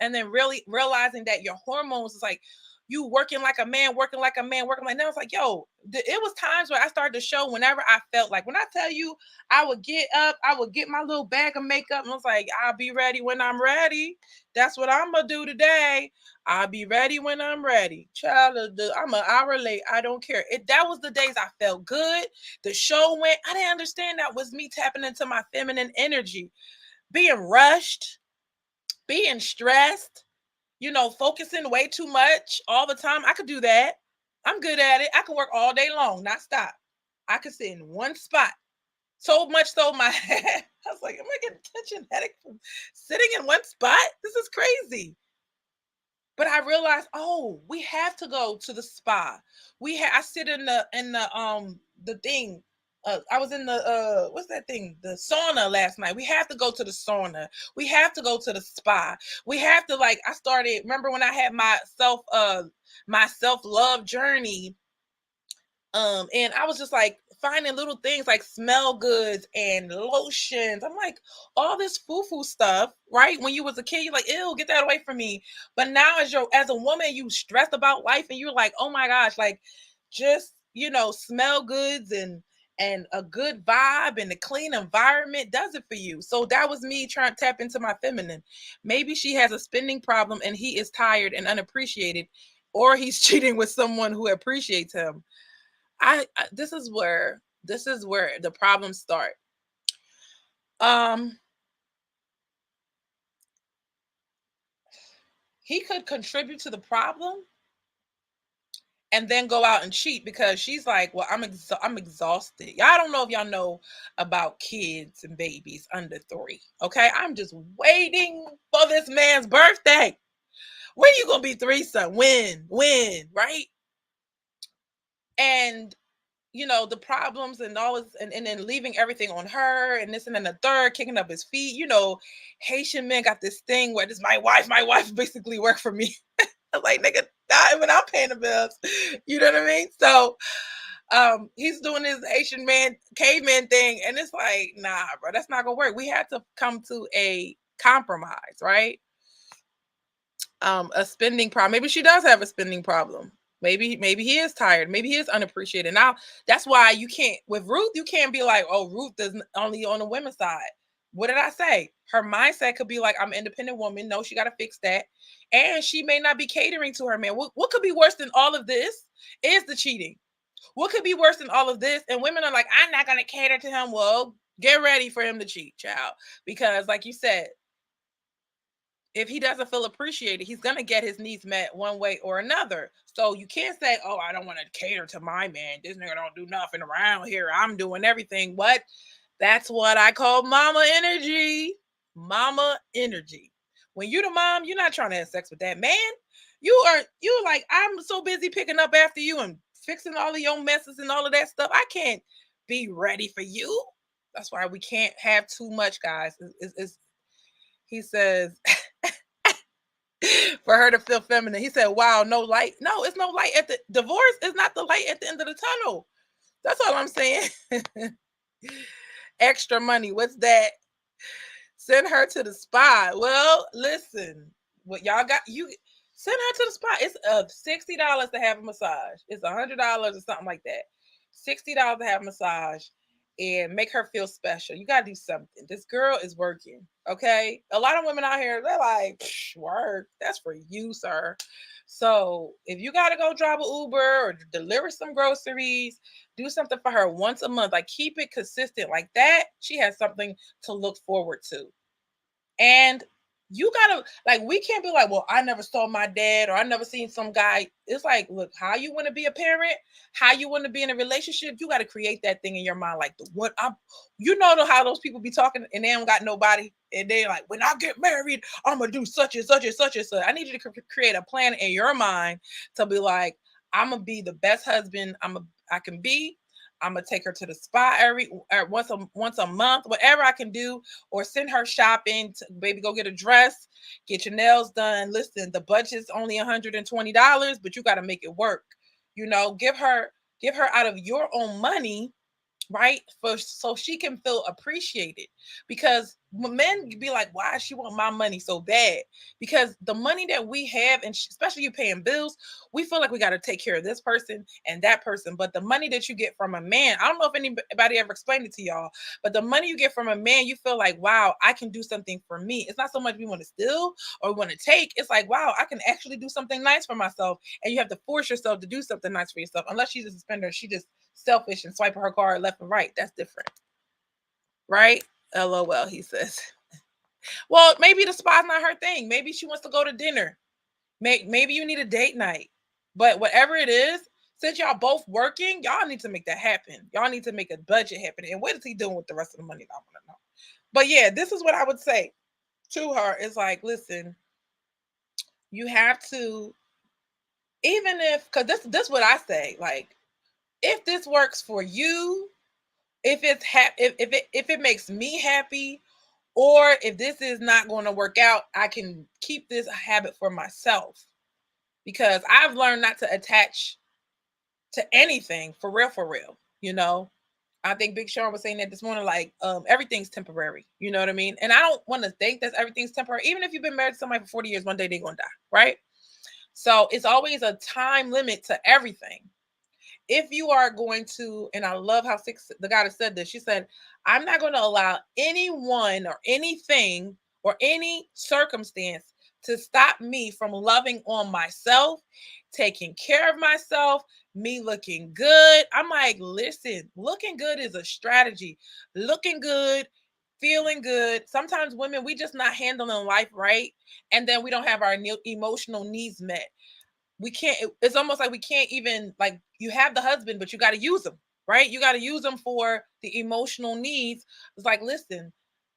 And then really realizing that your hormones is like you working like a man, working like a man, working like. Now it's like, yo, it was times where I started to show whenever I felt like when I tell you I would get up, I would get my little bag of makeup, and I was like, I'll be ready when I'm ready. That's what I'm gonna do today. I'll be ready when I'm ready. Child, I'm an hour late. I don't care. That was the days I felt good. The show went. I didn't understand that was me tapping into my feminine energy, being rushed, being stressed, focusing way too much all the time. I could do that. I'm good at it. I could work all day long, not stop. I could sit in one spot. So much so my head. I was like, am I getting tension headache from sitting in one spot? This is crazy. But I realized, oh, we have to go to the spa. I sit in the thing. I was in the what's that thing? The sauna last night. We have to go to the sauna. We have to go to the spa. We have to I started, remember when I had my self-love journey, and I was just like finding little things like smell goods and lotions. I'm like, all this foo-foo stuff, right? When you was a kid, you're like, ew, get that away from me. But now as a woman, you stressed about life and you're like, oh my gosh, like just smell goods and a good vibe and a clean environment does it for you. So that was me trying to tap into my feminine. Maybe she has a spending problem and he is tired and unappreciated, or he's cheating with someone who appreciates him. This is where the problems start. Um, he could contribute to the problem and then go out and cheat because she's like, well, I'm exhausted. Y'all don't know if y'all know about kids and babies under 3. Okay, I'm just waiting for this man's birthday. When you gonna be 3, son? When? Right? And the problems and all this, and then leaving everything on her and this and then the third, kicking up his feet. Haitian men got this thing where this my wife basically work for me. I'm like, nigga, not when I'm paying the bills. You know what I mean? So he's doing this Haitian man caveman thing, and it's like, nah, bro, that's not gonna work. We had to come to a compromise, right? A spending problem. Maybe she does have a spending problem. Maybe he is tired. Maybe he is unappreciated. Now that's why you can't with Ruth. You can't be like, oh, Ruth is only on the women's side. What did I say? Her mindset could be like, I'm an independent woman. No, she got to fix that, and she may not be catering to her man. What could be worse than all of this is the cheating. What could be worse than all of this? And women are like, I'm not gonna cater to him. Well, get ready for him to cheat, child, because like you said, if he doesn't feel appreciated, he's going to get his needs met one way or another. So you can't say, oh, I don't want to cater to my man. This nigga don't do nothing around here. I'm doing everything. What? That's what I call mama energy. Mama energy. When you're the mom, you're not trying to have sex with that man. You're like, I'm so busy picking up after you and fixing all of your messes and all of that stuff. I can't be ready for you. That's why we can't have too much, guys. He says, for her to feel feminine. He said, wow, no light. No, it's no light at the divorce is not the light at the end of the tunnel. That's all I'm saying. Extra money. What's that? Send her to the spa. Well, listen, what y'all got, you Send her to the spot. It's $60 to have a massage. It's $100 or something like that. $60 to have a massage and make her feel special. You gotta do something. This girl is working. Okay. A lot of women out here, they're like, work. That's for you, sir. So if you gotta go drive an Uber or deliver some groceries, do something for her once a month. Like keep it consistent like that. She has something to look forward to. And you gotta like we can't be like, well, I never saw my dad or I never seen some guy. It's like, look, how you want to be a parent, how you want to be in a relationship, you got to create that thing in your mind. Like the what I'm you know how those people be talking and they don't got nobody. And they like, when I get married, I'm gonna do such and such and such and such. I need you to create a plan in your mind to be like, I'm gonna be the best husband I can be. I'm gonna take her to the spa every once a month, whatever I can do, or send her shopping. Baby, go get a dress, get your nails done. Listen, the budget's only $120, but you got to make it work. You know, give her out of your own money, right? For so she can feel appreciated. Because when men be like, why she want my money so bad? Because the money that we have, and especially you paying bills, we feel like we got to take care of this person and that person. But the money that you get from a man, I don't know if anybody ever explained it to y'all, but the money you get from a man, you feel like, wow, I can do something for me. It's not so much we want to steal or want to take. It's like, wow, I can actually do something nice for myself. And you have to force yourself to do something nice for yourself. Unless she's a spender, she just selfish and swiping her card left and right. That's different, right? LOL, he says. Well, maybe the spa's not her thing. Maybe she wants to go to dinner. Maybe you need a date night. But whatever it is, since y'all both working, y'all need to make that happen. Y'all need to make a budget happen. And what is he doing with the rest of the money? I want to know. But yeah, this is what I would say to her. It's like, listen, you have to, even if, because this what I say, like, if this works for you, if it's if it makes me happy, or if this is not going to work out, I can keep this habit for myself, because I've learned not to attach to anything for real, you know. I think Big Sean was saying that this morning, like, everything's temporary, you know what I mean? And I don't want to think that everything's temporary. Even if you've been married to somebody for 40 years, one day they're gonna die, right? So it's always a time limit to everything. If you are going to, and I love how the goddess said this, she said, I'm not going to allow anyone or anything or any circumstance to stop me from loving on myself, taking care of myself, me looking good. I'm like, listen, looking good is a strategy. Looking good, feeling good. Sometimes women, we just not handling life right. And then we don't have our emotional needs met. We can't, it's almost like we can't even, like, you have the husband but you got to use them, right? You got to use them for the emotional needs. It's like, listen,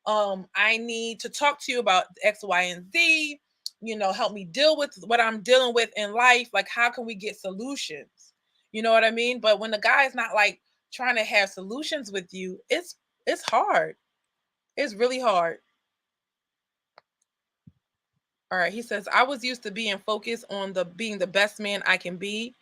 I need to talk to you about X, Y, and Z, you know, help me deal with what I'm dealing with in life. Like, how can we get solutions? You know what I mean? But when the guy is not like trying to have solutions with you, it's hard. It's really hard. All right, he says, I was used to being focused on the being the best man I can be.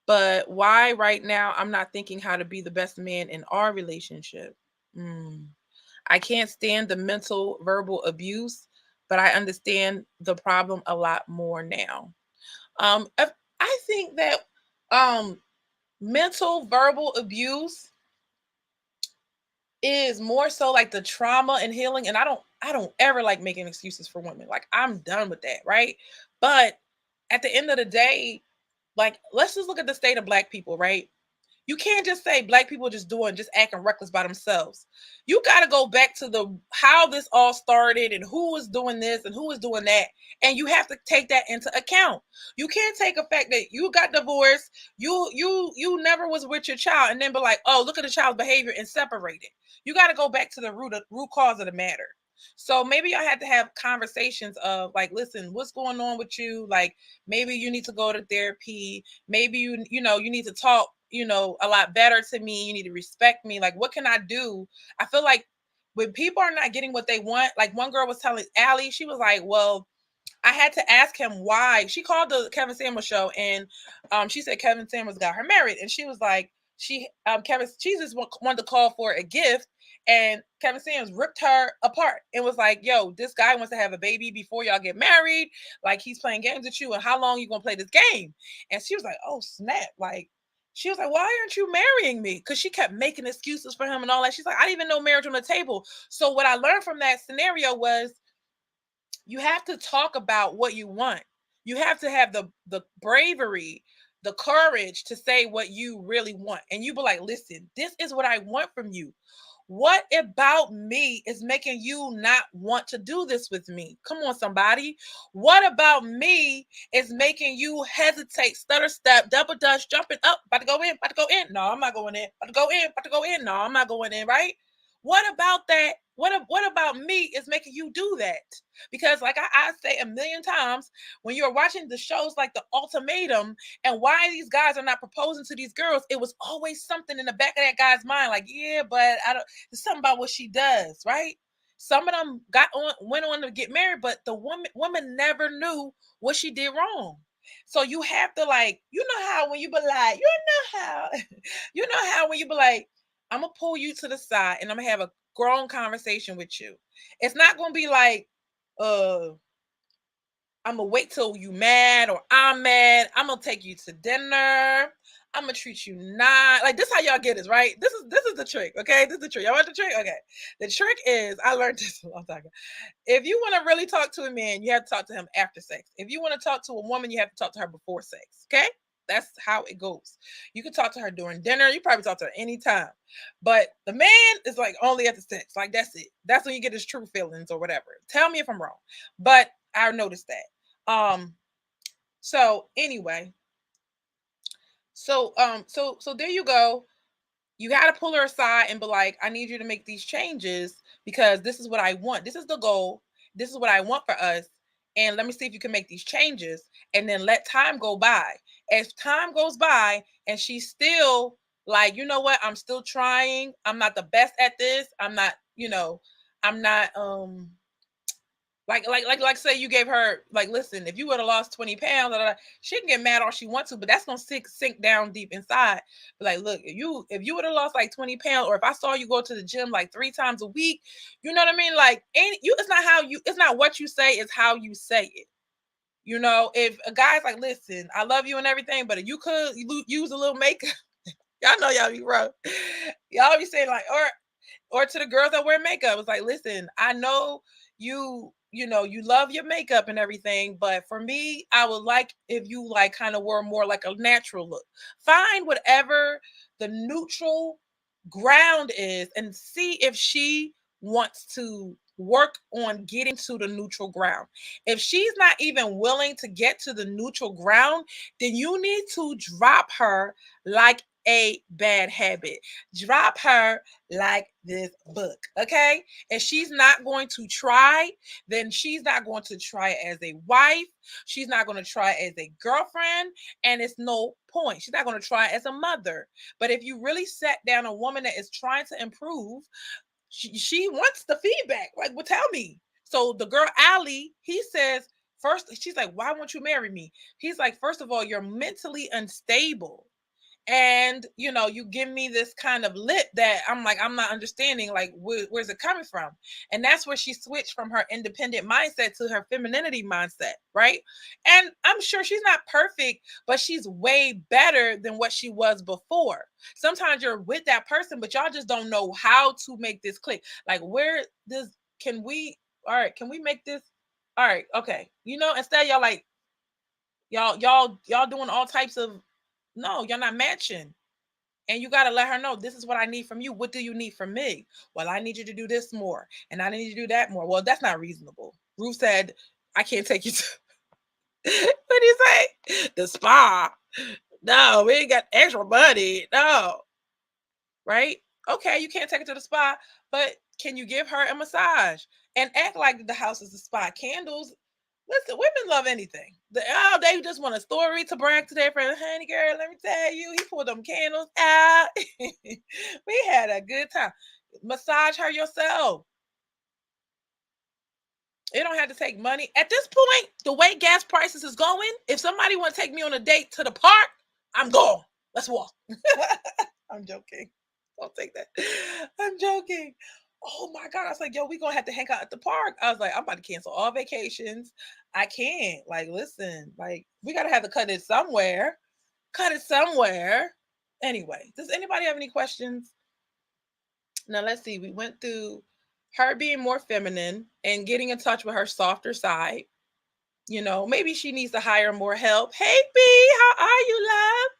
But why right now I'm not thinking how to be the best man in our relationship? I can't stand the mental verbal abuse, but I understand the problem a lot more now. I think that mental verbal abuse is more so like the trauma and healing. And I don't ever like making excuses for women. Like, I'm done with that, right? But at the end of the day, like, let's just look at the state of Black people, right? You can't just say Black people just acting reckless by themselves. You got to go back to the how this all started and who was doing this and who was doing that, and you have to take that into account. You can't take a fact that you got divorced, you never was with your child, and then be like, oh, look at the child's behavior and separate it. You got to go back to the root cause of the matter. So maybe I had to have conversations of like, listen, what's going on with you? Like, maybe you need to go to therapy. Maybe you need to talk, a lot better to me. You need to respect me. Like, what can I do? I feel like when people are not getting what they want, like one girl was telling Allie, she was like, well, I had to ask him why. She called the Kevin Samuels show, and she said Kevin Samuels got her married, and she was like, Kevin Jesus wanted to call for a gift, and Kevin Samuels ripped her apart and was like, "Yo, this guy wants to have a baby before y'all get married. Like he's playing games with you, and how long you gonna play this game?" And she was like, "Oh snap!" Like she was like, "Why aren't you marrying me?" Because she kept making excuses for him and all that. She's like, "I didn't even know marriage on the table." So what I learned from that scenario was you have to talk about what you want. You have to have the bravery, the courage to say what you really want. And you be like, listen, this is what I want from you. What about me is making you not want to do this with me? Come on, somebody. What about me is making you hesitate, stutter step, double dutch, jumping up, about to go in, about to go in. No, I'm not going in. About to go in, about to go in. No, I'm not going in, right? What about that? What about me is making you do that? Because, like I say a million times, when you're watching the shows like The Ultimatum and why these guys are not proposing to these girls, it was always something in the back of that guy's mind, like, yeah, but I don't. There's something about what she does, right? Some of them went on to get married, but the woman never knew what she did wrong. So you have to, like, you know how when you be like, you know how when you be like, I'm gonna pull you to the side and I'm gonna have a grown conversation with you. It's not gonna be like, uh I'm gonna wait till you mad or I'm mad. I'm gonna take you to dinner. I'm gonna treat you nice. Like this, how y'all get this, right? This is the trick. Okay, this is the trick. Y'all want the trick? Okay. The trick is, I learned this a long time ago. If you want to really talk to a man, you have to talk to him after sex. If you want to talk to a woman, you have to talk to her before sex. Okay. That's how it goes. You can talk to her during dinner. You probably talk to her anytime. But the man is like only at the sex. Like that's it. That's when you get his true feelings or whatever. Tell me if I'm wrong. But I noticed that. So anyway, so there you go. You got to pull her aside and be like, I need you to make these changes because this is what I want. This is the goal. This is what I want for us. And let me see if you can make these changes. And then let time go by. As time goes by and she's still like, you know what? I'm still trying. I'm not the best at this. I'm not, I'm not like say you gave her, like, listen, if you would have lost 20 pounds, she can get mad all she wants to, but that's gonna sink down deep inside. But like, look, if you would have lost like 20 pounds, or if I saw you go to the gym like 3 times a week, you know what I mean? Like, ain't you, it's not what you say, it's how you say it. If a guy's like, listen, I love you and everything, but if you could use a little makeup, y'all know y'all be rough. Y'all be saying like, or to the girls that wear makeup, it's like, listen, I know you love your makeup and everything, but for me, I would like if you like kind of were more like a natural look. Find whatever the neutral ground is and see if she wants to work on getting to the neutral ground. If she's not even willing to get to the neutral ground, then you need to drop her like a bad habit. Drop her like this book, okay? If she's not going to try, then she's not going to try as a wife. She's not going to try as a girlfriend, and it's no point. She's not going to try as a mother. But if you really sat down a woman that is trying to improve, she wants the feedback. Like, well, tell me. So the girl Ali, he says, first, she's like, why won't you marry me? He's like, first of all, you're mentally unstable, and you give me this kind of lip that I'm not understanding, like, where's it coming from? And that's where she switched from her independent mindset to her femininity mindset, right? And I'm sure she's not perfect, but she's way better than what she was before. Sometimes you're with that person, but y'all just don't know how to make this click. Like, where this can we all right, can we make this all right? Okay, instead y'all like y'all doing all types of, no, you're not matching. And you got to let her know, this is what I need from you. What do you need from me? Well, I need you to do this more, and I need you to do that more. Well, that's not reasonable. Ruth said, I can't take you to what do you say? The spa. No, we ain't got extra money. No. Right? Okay, you can't take her to the spa, but can you give her a massage and act like the house is a spa? Candles. Listen, women love anything. They just want a story to brag to their friends. Honey, girl, let me tell you, he pulled them candles out. We had a good time. Massage her yourself. It don't have to take money. At this point, the way gas prices is going, if somebody want to take me on a date to the park, I'm going. Let's walk. I'm joking. Don't take that. I'm joking. Oh my God. I was like, yo, we gonna have to hang out at the park. I was like, I'm about to cancel all vacations. I can't. Like, listen, like, we gotta have to cut it somewhere. Cut it somewhere. Anyway, does anybody have any questions? Now let's see. We went through her being more feminine and getting in touch with her softer side. Maybe she needs to hire more help. Hey B, how are you, love?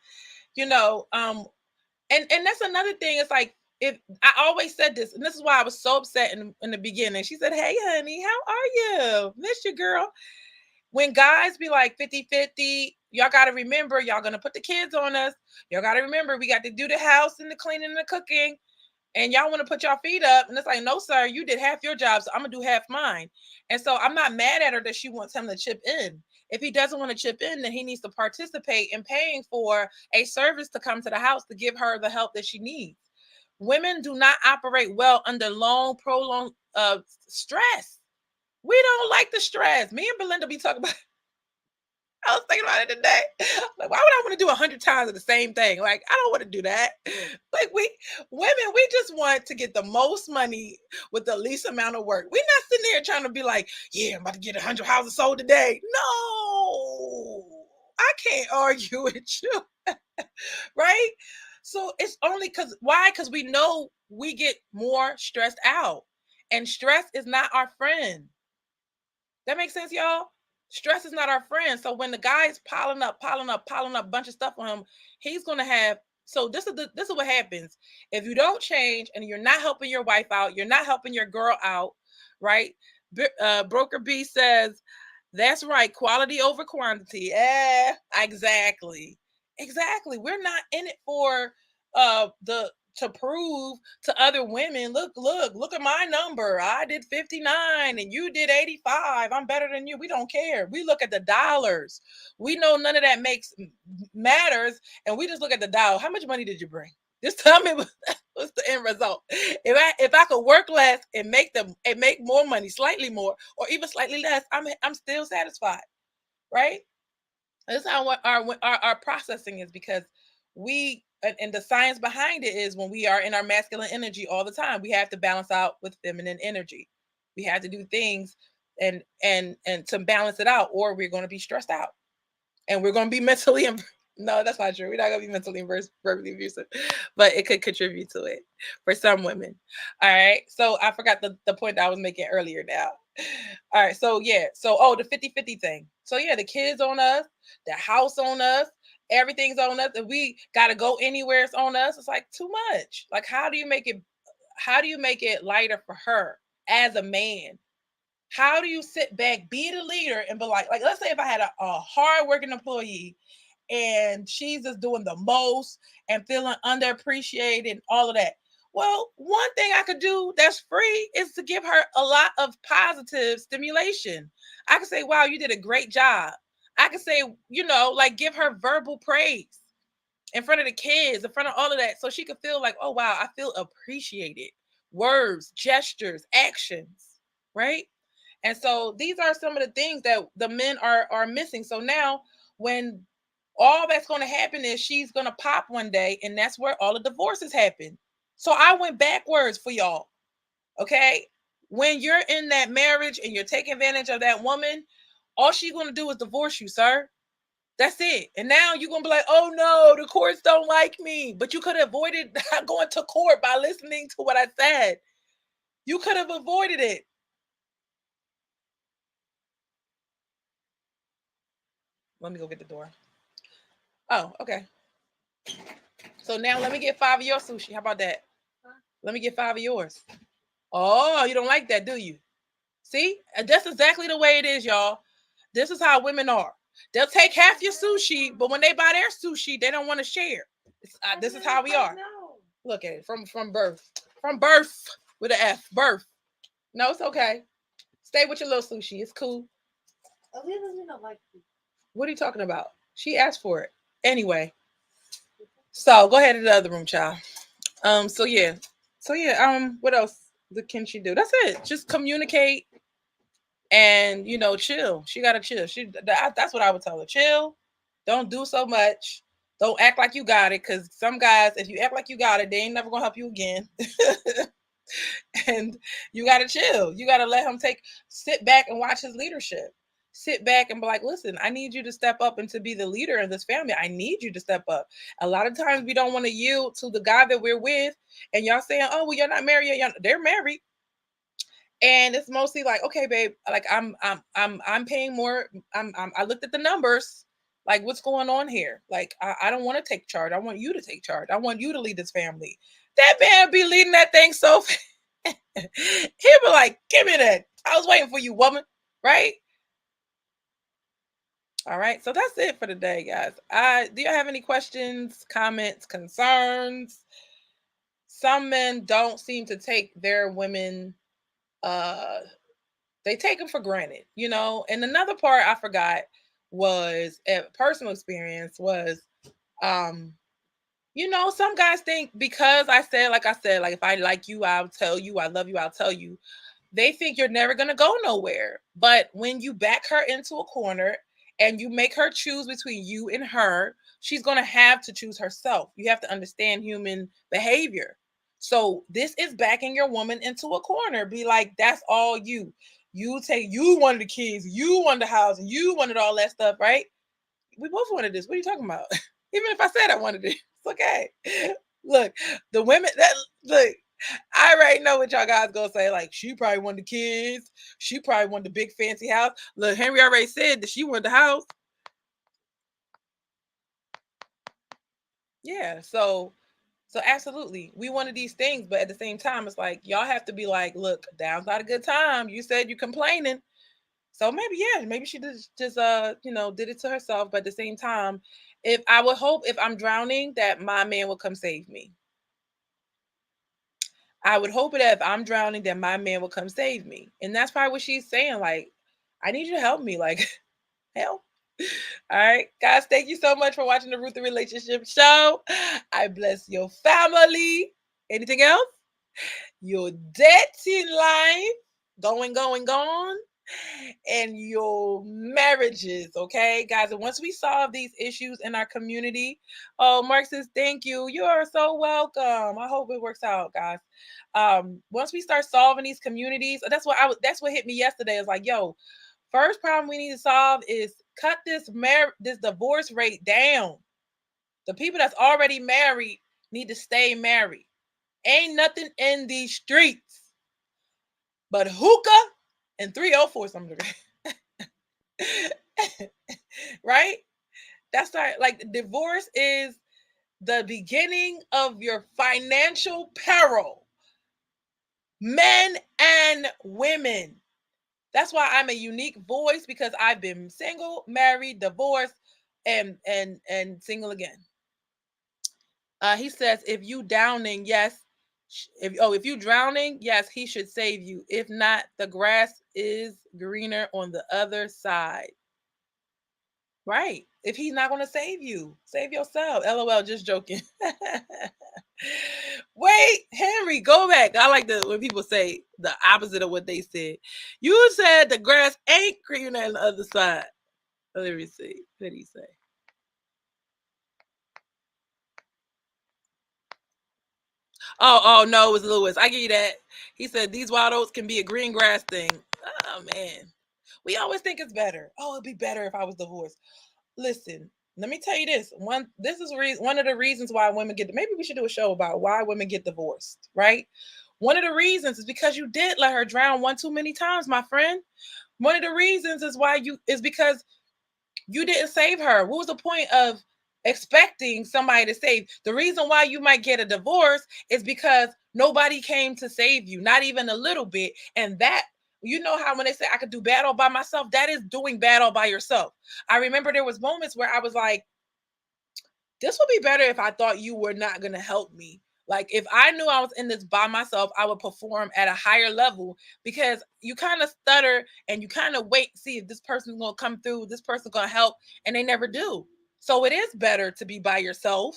You know, um, and that's another thing. It's like, if I always said this, and this is why I was so upset in the beginning. She said, hey honey, how are you? Miss you, girl. When guys be like 50-50, y'all got to remember, y'all gonna put the kids on us. Y'all got to remember, we got to do the house and the cleaning and the cooking, and y'all want to put y'all feet up. And it's like, no sir, you did half your job, so I'm gonna do half mine. And so I'm not mad at her that she wants him to chip in. If he doesn't want to chip in, then he needs to participate in paying for a service to come to the house to give her the help that she needs. Women do not operate well under long, prolonged stress. We don't like the stress. Me and Belinda be talking about. I was thinking about it today. Like, why would I want to do 100 times of the same thing? Like, I don't want to do that. Like, we women, we just want to get the most money with the least amount of work. We're not sitting there trying to be like, yeah, I'm about to get 100 houses sold today. No, I can't argue with you. Right? So it's only because why? Because we know we get more stressed out. And stress is not our friend. That makes sense, y'all? Stress is not our friend. So when the guy's piling up a bunch of stuff on him, he's gonna have. So this is what happens if you don't change and you're not helping your wife out, you're not helping your girl out, right? Broker B says that's right, quality over quantity. Exactly, exactly. We're not in it for the to prove to other women, look at my number. I did 59 and you did 85. I'm better than you. We don't care. We look at the dollars. We know none of that matters, and we just look at the dollar. How much money did you bring? Just tell me what's the end result. If I could work less and make more money, slightly more, or even slightly less, I'm still satisfied, right? That's how what our processing is, because we and the science behind it is when we are in our masculine energy all the time, we have to balance out with feminine energy. We have to do things and to balance it out, or we're going to be stressed out and we're going to be mentally no, that's not true. We're not going to be mentally and verbally abusive, but it could contribute to it for some women. All right. So I forgot the point that I was making earlier now. All right. So yeah. So, oh, the 50-50 thing. So yeah, the kids on us, the house on us, everything's on us. If we got to go anywhere, it's on us. It's like too much. Like, how do you make it lighter for her as a man? How do you sit back, be the leader, and be like, let's say if I had a hard working employee and she's just doing the most and feeling underappreciated and all of that. Well, one thing I could do that's free is to give her a lot of positive stimulation. I could say, wow, you did a great job. I could say, like, give her verbal praise in front of the kids, in front of all of that, so she could feel like, oh, wow, I feel appreciated. Words, gestures, actions, right? And so these are some of the things that the men are missing. So now when all that's going to happen is she's going to pop one day, and that's where all the divorces happen. So I went backwards for y'all. Okay? When you're in that marriage and you're taking advantage of that woman, all she's going to do is divorce you, sir. That's it. And now you're going to be like, oh no, the courts don't like me. But you could have avoided going to court by listening to what I said. You could have avoided it. Let me go get the door. Oh, okay. So now let me get 5 of your sushi. How about that? Let me get 5 of yours. Oh, you don't like that, do you? See? That's exactly the way it is, y'all. This is how women are. They'll take half your sushi, but when they buy their sushi, they don't want to share. This is how we are. Look at it from birth. From birth with an F. Birth. No, it's okay. Stay with your little sushi. It's cool. Alina don't like it. What are you talking about? She asked for it. Anyway. So go ahead to the other room, child. So yeah. What else can she do? That's it. Just communicate and chill. She gotta chill. That's what I would tell her. Chill. Don't do so much. Don't act like you got it, because some guys, if you act like you got it, they ain't never gonna help you again. And you gotta chill. You gotta let him sit back and watch his leadership. Sit back and be like, listen, I need you to step up and to be the leader in this family. I need you to step up. A lot of times we don't want to yield to the guy that we're with, and y'all saying, oh, well, you're not married yet. They're married. And it's mostly like, okay, babe, like I'm paying more. I looked at the numbers. Like, what's going on here? Like, I don't want to take charge. I want you to take charge. I want you to lead this family. That man be leading that thing so he'll be like, give me that. I was waiting for you, woman. Right? All right. So that's it for today, guys. Do you have any questions, comments, concerns? Some men don't seem to take their women they take them for granted, you know. And another part I forgot was a personal experience was you know, some guys think because I said, like I said, like if I like you, I'll tell you, I love you, I'll tell you. They think you're never going to go nowhere. But when you back her into a corner and you make her choose between you and her, she's going to have to choose herself. You have to understand human behavior. So this is backing your woman into a corner. Be like, that's all you. You wanted the kids, you wanted the house, and you wanted all that stuff, right? We both wanted this. What are you talking about? Even if I said I wanted it, it's okay. Look, the women that look, I already know what y'all guys gonna say. Like, she probably wanted the kids. She probably wanted the big fancy house. Look, Henry already said that she wanted the house. Yeah, so absolutely, we wanted these things, but at the same time, it's like y'all have to be like, look, down's not a good time. You said you complaining, so maybe yeah, maybe she just you know did it to herself. But at the same time, if I would hope if I'm drowning that my man will come save me. I would hope that if I'm drowning, that my man will come save me. And that's probably what she's saying. Like, I need you to help me. Like, help. All right, guys, thank you so much for watching the Ruth the Relationship Show. I bless your family. Anything else? Your dating life, going, and your marriages, okay, guys. And once we solve these issues in our community, oh, Mark says, thank you. You are so welcome. I hope it works out, guys. Once we start solving these communities, that's what hit me yesterday. Is like, yo, first problem we need to solve is cut this divorce rate down. The people that's already married need to stay married. Ain't nothing in these streets but hookah and 304 something. Right? That's like divorce is the beginning of your financial peril. Men and women. That's why I'm a unique voice, because I've been single, married, divorced, and single again. He says, if you drowning, yes. If you drowning, yes, he should save you. If not, the grass is greener on the other side. Right. If he's not going to save you, save yourself. LOL, just joking. Wait, Henry, go back. I like when people say the opposite of what they said. You said the grass ain't greener on the other side. Let me see. What did he say? Oh no, it was Lewis. I give you that. He said these wild oats can be a green grass thing. Oh man. We always think it's better. Oh, it'd be better if I was divorced. Listen, let me tell you this. This is one of the reasons why women maybe we should do a show about why women get divorced, right? One of the reasons is because you did let her drown one too many times, my friend. One of the reasons is because you didn't save her. What was the point of expecting somebody to save? The reason why you might get a divorce is because nobody came to save you, not even a little bit. And that, you know how when they say I could do bad all by myself, that is doing bad all by yourself. I remember there was moments where I was like, this would be better if I thought you were not going to help me. Like if I knew I was in this by myself, I would perform at a higher level, because you kind of stutter and you kind of wait, see if this person's going to come through, this person's going to help, and they never do. So it is better to be by yourself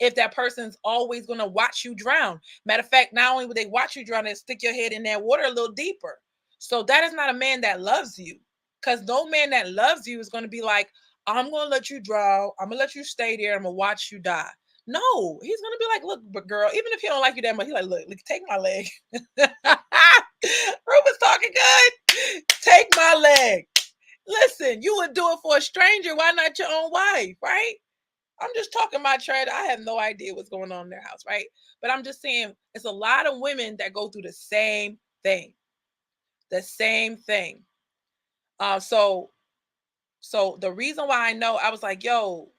if that person's always going to watch you drown. Matter of fact, not only would they watch you drown, they stick your head in that water a little deeper. So that is not a man that loves you, because no man that loves you is going to be like, I'm gonna let you drown. I'm gonna let you stay there. I'm gonna watch you die. No, he's gonna be like, look, but girl, even if he don't like you that much, he's like, look, take my leg. Ruben's talking good. Take my leg. Listen, you would do it for a stranger. Why not your own wife, right? I'm just talking my trade. I have no idea what's going on in their house, right? But I'm just saying it's a lot of women that go through the same thing. The same thing. So the reason why I know, I was like, yo,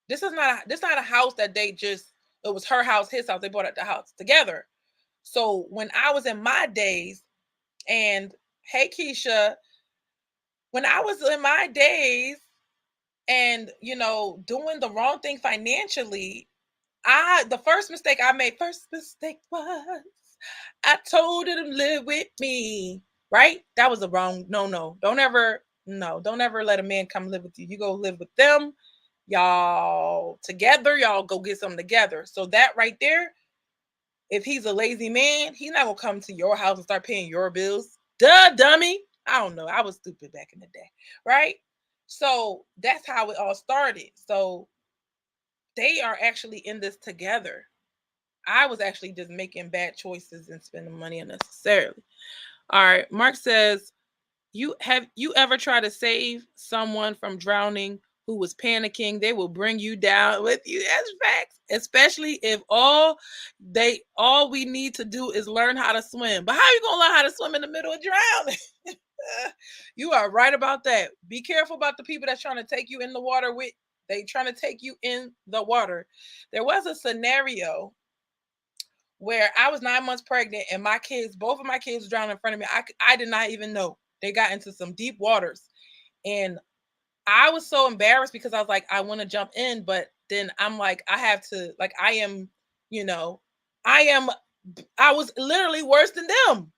this not a house that they just, it was her house, his house. They bought the house together. So when I was in my days, and hey Keisha, when I was in my days and doing the wrong thing financially, the first mistake I made, first mistake was I told her to live with me. Right? That was the wrong. No. Don't ever, no, don't ever let a man come live with you. You go live with them. Y'all together, y'all go get something together. So that right there, if he's a lazy man, he's not gonna come to your house and start paying your bills. Duh, dummy. I don't know. I was stupid back in the day, right? So that's how it all started. So they are actually in this together. I was actually just making bad choices and spending money unnecessarily. All right. Mark says, have you ever tried to save someone from drowning who was panicking? They will bring you down with you. That's facts. Especially if all we need to do is learn how to swim. But how are you gonna learn how to swim in the middle of drowning? You are right about that. Be careful about the people that's trying to take you in the water with. They trying to take you in the water. There was a scenario where I was 9 months pregnant and both of my kids drowned in front of me. I did not even know. They got into some deep waters. And I was so embarrassed because I was like, I want to jump in, but then I'm like, I have to, like, you know, I was literally worse than them.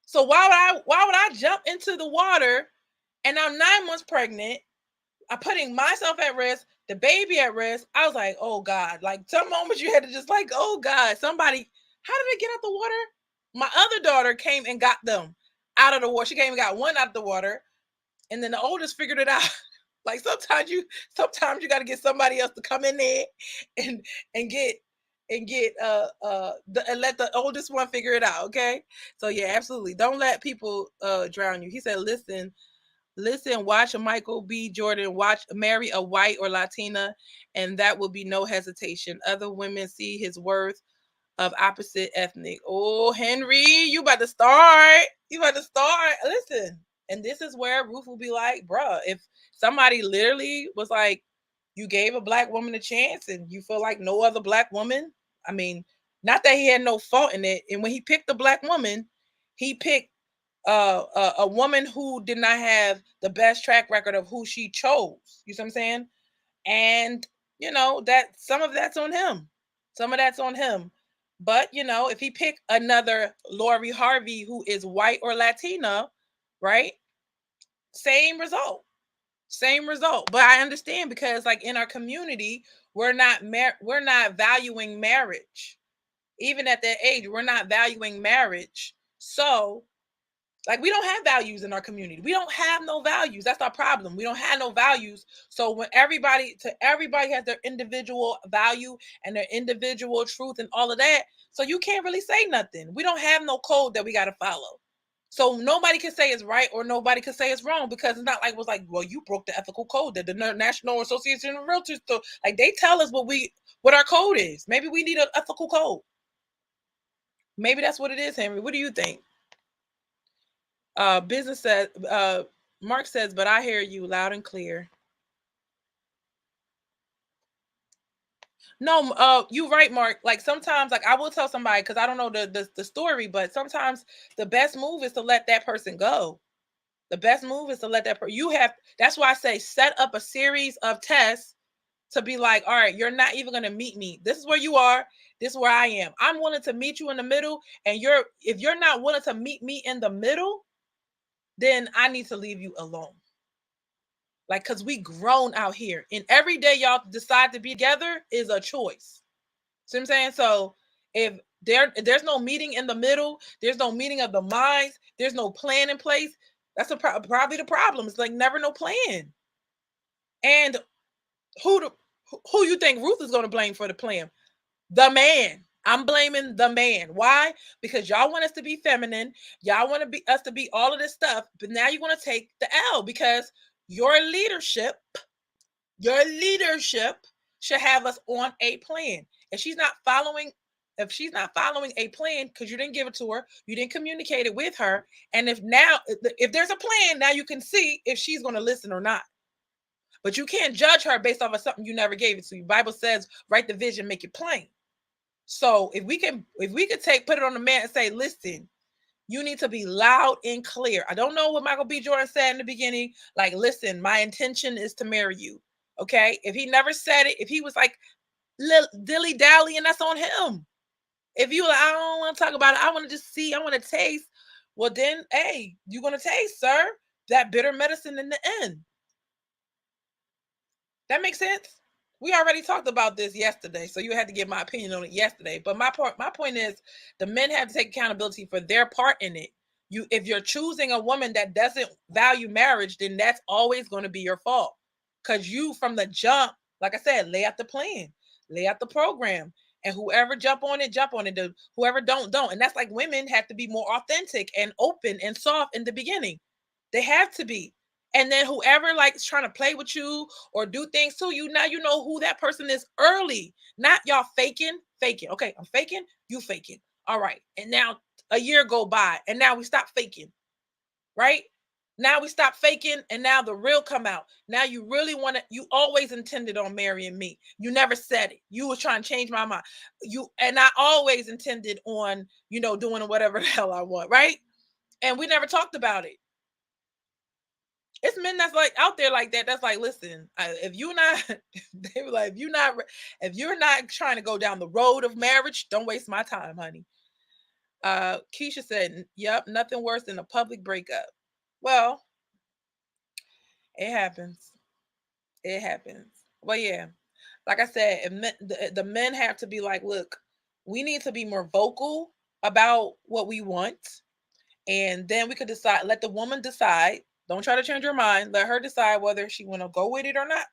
So why would I jump into the water and I'm 9 months pregnant? I'm putting myself at risk, the baby at risk. I was like, oh God, like some moments you had to just like, oh God, somebody, how did they get out the water? My other daughter came and got them out of the water. She came and got one out of the water. And then the oldest figured it out. Like sometimes you got to get somebody else to come in there and get and let the oldest one figure it out. Okay. So yeah, absolutely. Don't let people drown you. He said, listen, watch a Michael B. Jordan, marry a white or Latina, and that will be no hesitation. Other women see his worth of opposite ethnic. Oh, Henry, you about to start. Listen, and this is where Ruth will be like, bruh, if somebody literally was like, you gave a black woman a chance and you feel like no other black woman, I mean, not that he had no fault in it. And when he picked the black woman, he picked a woman who did not have the best track record of who she chose. You see what I'm saying? And that some of that's on him. Some of that's on him. But if he picked another Lori Harvey who is white or Latina, right? Same result. Same result. But I understand because like in our community, we're not valuing marriage. Even at that age, we're not valuing marriage. So like we don't have values in our community. We don't have no values. That's our problem. We don't have no values. So when everybody has their individual value and their individual truth and all of that. So you can't really say nothing. We don't have no code that we got to follow. So nobody can say it's right or nobody can say it's wrong because it's not like it was like, well, you broke the ethical code that the National Association of Realtors. So like they tell us what our code is. Maybe we need an ethical code. Maybe that's what it is, Henry. What do you think? Business says, Mark says, but I hear you loud and clear. No, you're right, Mark. Like sometimes, like I will tell somebody because I don't know the story, but sometimes the best move is to let that person go. The best move is to let that person. That's why I say set up a series of tests to be like, all right, you're not even going to meet me. This is where you are. This is where I am. I'm willing to meet you in the middle, and if you're not willing to meet me in the middle, then I need to leave you alone. Like, cause we grown out here, and every day y'all decide to be together is a choice. See what I'm saying? So if there's no meeting in the middle, there's no meeting of the minds, there's no plan in place. That's probably the problem. It's like never no plan. And who you think Ruth is going to blame for the plan? The man. I'm blaming the man. Why? Because y'all want us to be feminine. Y'all want to be us to be all of this stuff, but now you're going to take the L because your leadership, your leadership should have us on a plan. If she's not following, if she's not following a plan because you didn't give it to her, you didn't communicate it with her, and if there's a plan, now you can see if she's going to listen or not. But you can't judge her based off of something you never gave it to you. Bible says, write the vision, make it plain. So if we could put it on the man and say, listen, you need to be loud and clear. I don't know what Michael B. Jordan said in the beginning. Like, listen, my intention is to marry you. Okay. If he never said it, if he was like dilly dally, and that's on him. If you like, I don't want to talk about it, I want to just see, I want to taste. Well, then, hey, you're gonna taste, sir, that bitter medicine in the end. That makes sense. We already talked about this yesterday, so you had to get my opinion on it yesterday. But my point is, the men have to take accountability for their part in it. If you're choosing a woman that doesn't value marriage, then that's always going to be your fault. Because you, from the jump, like I said, lay out the plan, lay out the program, and whoever jump on it, jump on it. Whoever don't. And that's like women have to be more authentic and open and soft in the beginning. They have to be. And then whoever likes trying to play with you or do things to you, now you know who that person is early. Not y'all faking. Okay, I'm faking, you faking. All right. And now a year go by and now we stop faking. Right? Now we stop faking and now the real come out. Now you really want to, you always intended on marrying me. You never said it. You was trying to change my mind. And I always intended on, doing whatever the hell I want, right? And we never talked about it. It's men that's like out there like that. That's like, listen, if you're not, they were like, if you're not trying to go down the road of marriage, don't waste my time, honey. Keisha said, "Yep, nothing worse than a public breakup." Well, it happens. It happens. Well, yeah, like I said, the men have to be like, look, we need to be more vocal about what we want, and then we could decide. Let the woman decide. Don't try to change her mind. Let her decide whether she want to go with it or not.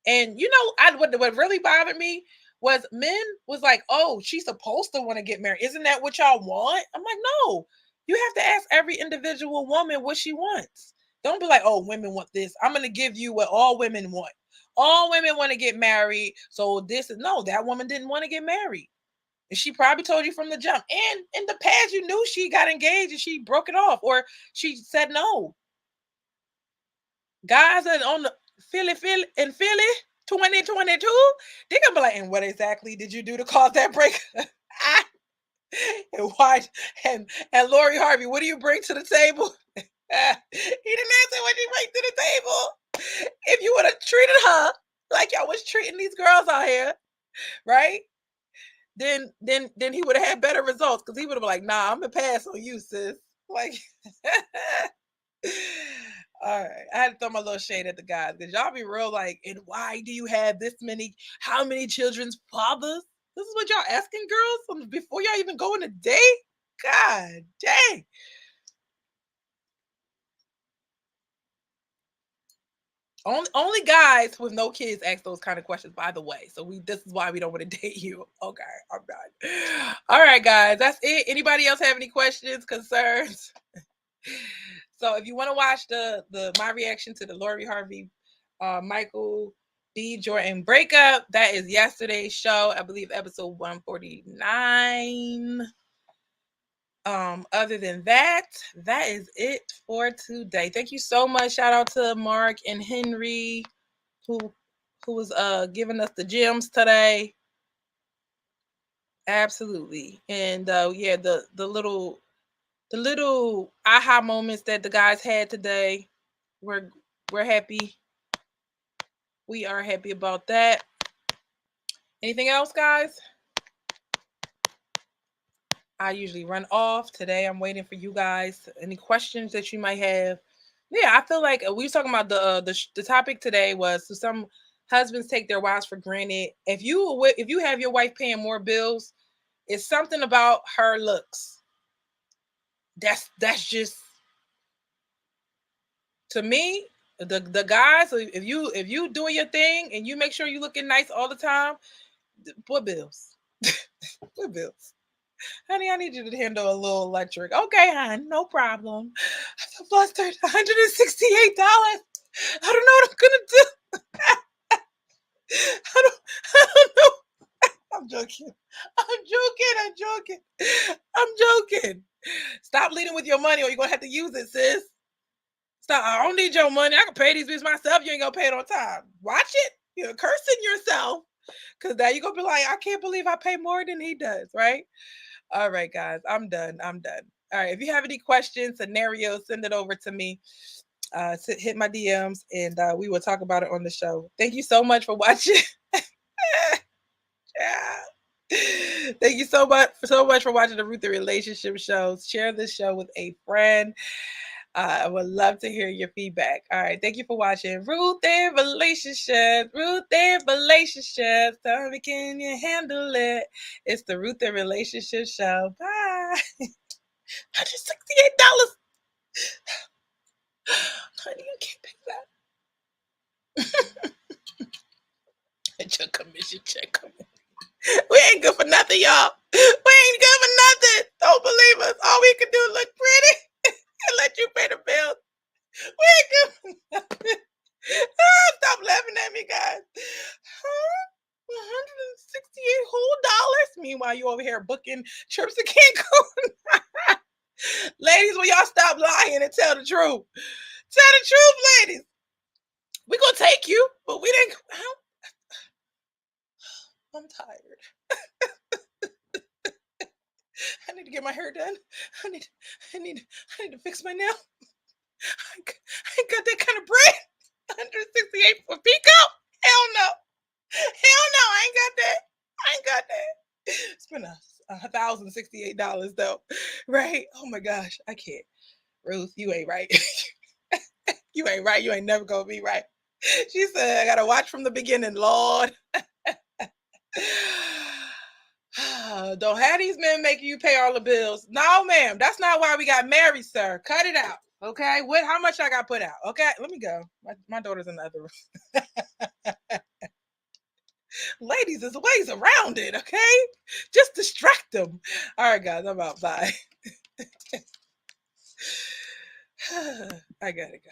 And what really bothered me was men was like, oh, she's supposed to want to get married. Isn't that what y'all want? I'm like, no. You have to ask every individual woman what she wants. Don't be like, oh, women want this. I'm going to give you what all women want. All women want to get married. So this is no, that woman didn't want to get married. And she probably told you from the jump. And in the past, you knew she got engaged and she broke it off or she said no. Guys are on the Philly 2022, they're gonna be like, and what exactly did you do to cause that break? And why? And Lori Harvey, what do you bring to the table? He didn't answer what you bring to the table. If you would have treated her like y'all was treating these girls out here, right? Then he would have had better results because he would have been like, nah, I'm gonna pass on you, sis. Like all right. I had to throw my little shade at the guys because y'all be real like, and why do you have this many, how many children's fathers? This is what y'all asking girls before y'all even go on a date? God dang. Only guys with no kids ask those kind of questions, by the way. So this is why we don't want to date you. Okay, I'm done. All right, guys, that's it. Anybody else have any questions, concerns? So if you want to watch my reaction to the Lori Harvey, Michael B. Jordan breakup, that is yesterday's show. I believe episode 149. Other than that is it for today. Thank you so much. Shout out to Mark and Henry who was giving us the gems today. Absolutely. And yeah, the little aha moments that the guys had today, we're happy. We are happy about that. Anything else, guys? I usually run off. Today I'm waiting for you guys. Any questions that you might have? Yeah, I feel like we were talking about the topic today was, so some husbands take their wives for granted. If you have your wife paying more bills, it's something about her looks. That's just, to me, The guys, so if you doing your thing and you make sure you looking nice all the time, what bills? What bills? Honey, I need you to handle a little electric. Okay, hon, no problem. I lost $168. I don't know what I'm gonna do. I don't, I don't know. I'm joking. I'm joking. I'm joking. Stop leading with your money or you're gonna have to use it, sis. Stop. I don't need your money. I can pay these bills myself. You ain't gonna pay it on time. Watch it. You're cursing yourself. Cause now you're gonna be like, I can't believe I pay more than he does, right? All right, guys. I'm done. I'm done. All right. If you have any questions, scenarios, send it over to me. Hit my DMs and we will talk about it on the show. Thank you so much for watching. Yeah. Thank you so much for watching the Ruth the Relationship Show. Share this show with a friend. I would love to hear your feedback. All right. Thank you for watching Ruth and Relationships. Ruth and Relationships. Tell me, can you handle it? It's the Ruth and Relationship Show. Bye. $168. Honey, you can't pay that. Get your commission check coming. We ain't good for nothing, y'all. We ain't good for nothing. Don't believe us. All we can do is look pretty and let you pay the bills. We ain't good for nothing. Stop laughing at me, guys. Huh? 168 whole dollars. Meanwhile, you over here booking trips to Cancun. Ladies, will y'all stop lying and tell the truth? Tell the truth, ladies. We gonna take you, but we didn't. I'm tired. I need to get my hair done. I need to fix my nail. I ain't got that kind of bread. 168 for Pico? Hell no. Hell no, I ain't got that. I ain't got that. Spend $1,068 though. Right? Oh my gosh. I can't. Ruth, you ain't right. You ain't right. You ain't never gonna be right. She said, I gotta watch from the beginning, Lord. Don't have these men making you pay all the bills. No, ma'am. That's not why we got married, sir. Cut it out. Okay. How much I got put out? Okay. Let me go. My daughter's in the other room. Ladies, there's ways around it, okay? Just distract them. All right, guys, I'm out. Bye. I gotta go.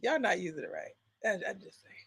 Y'all not using it right. I just say.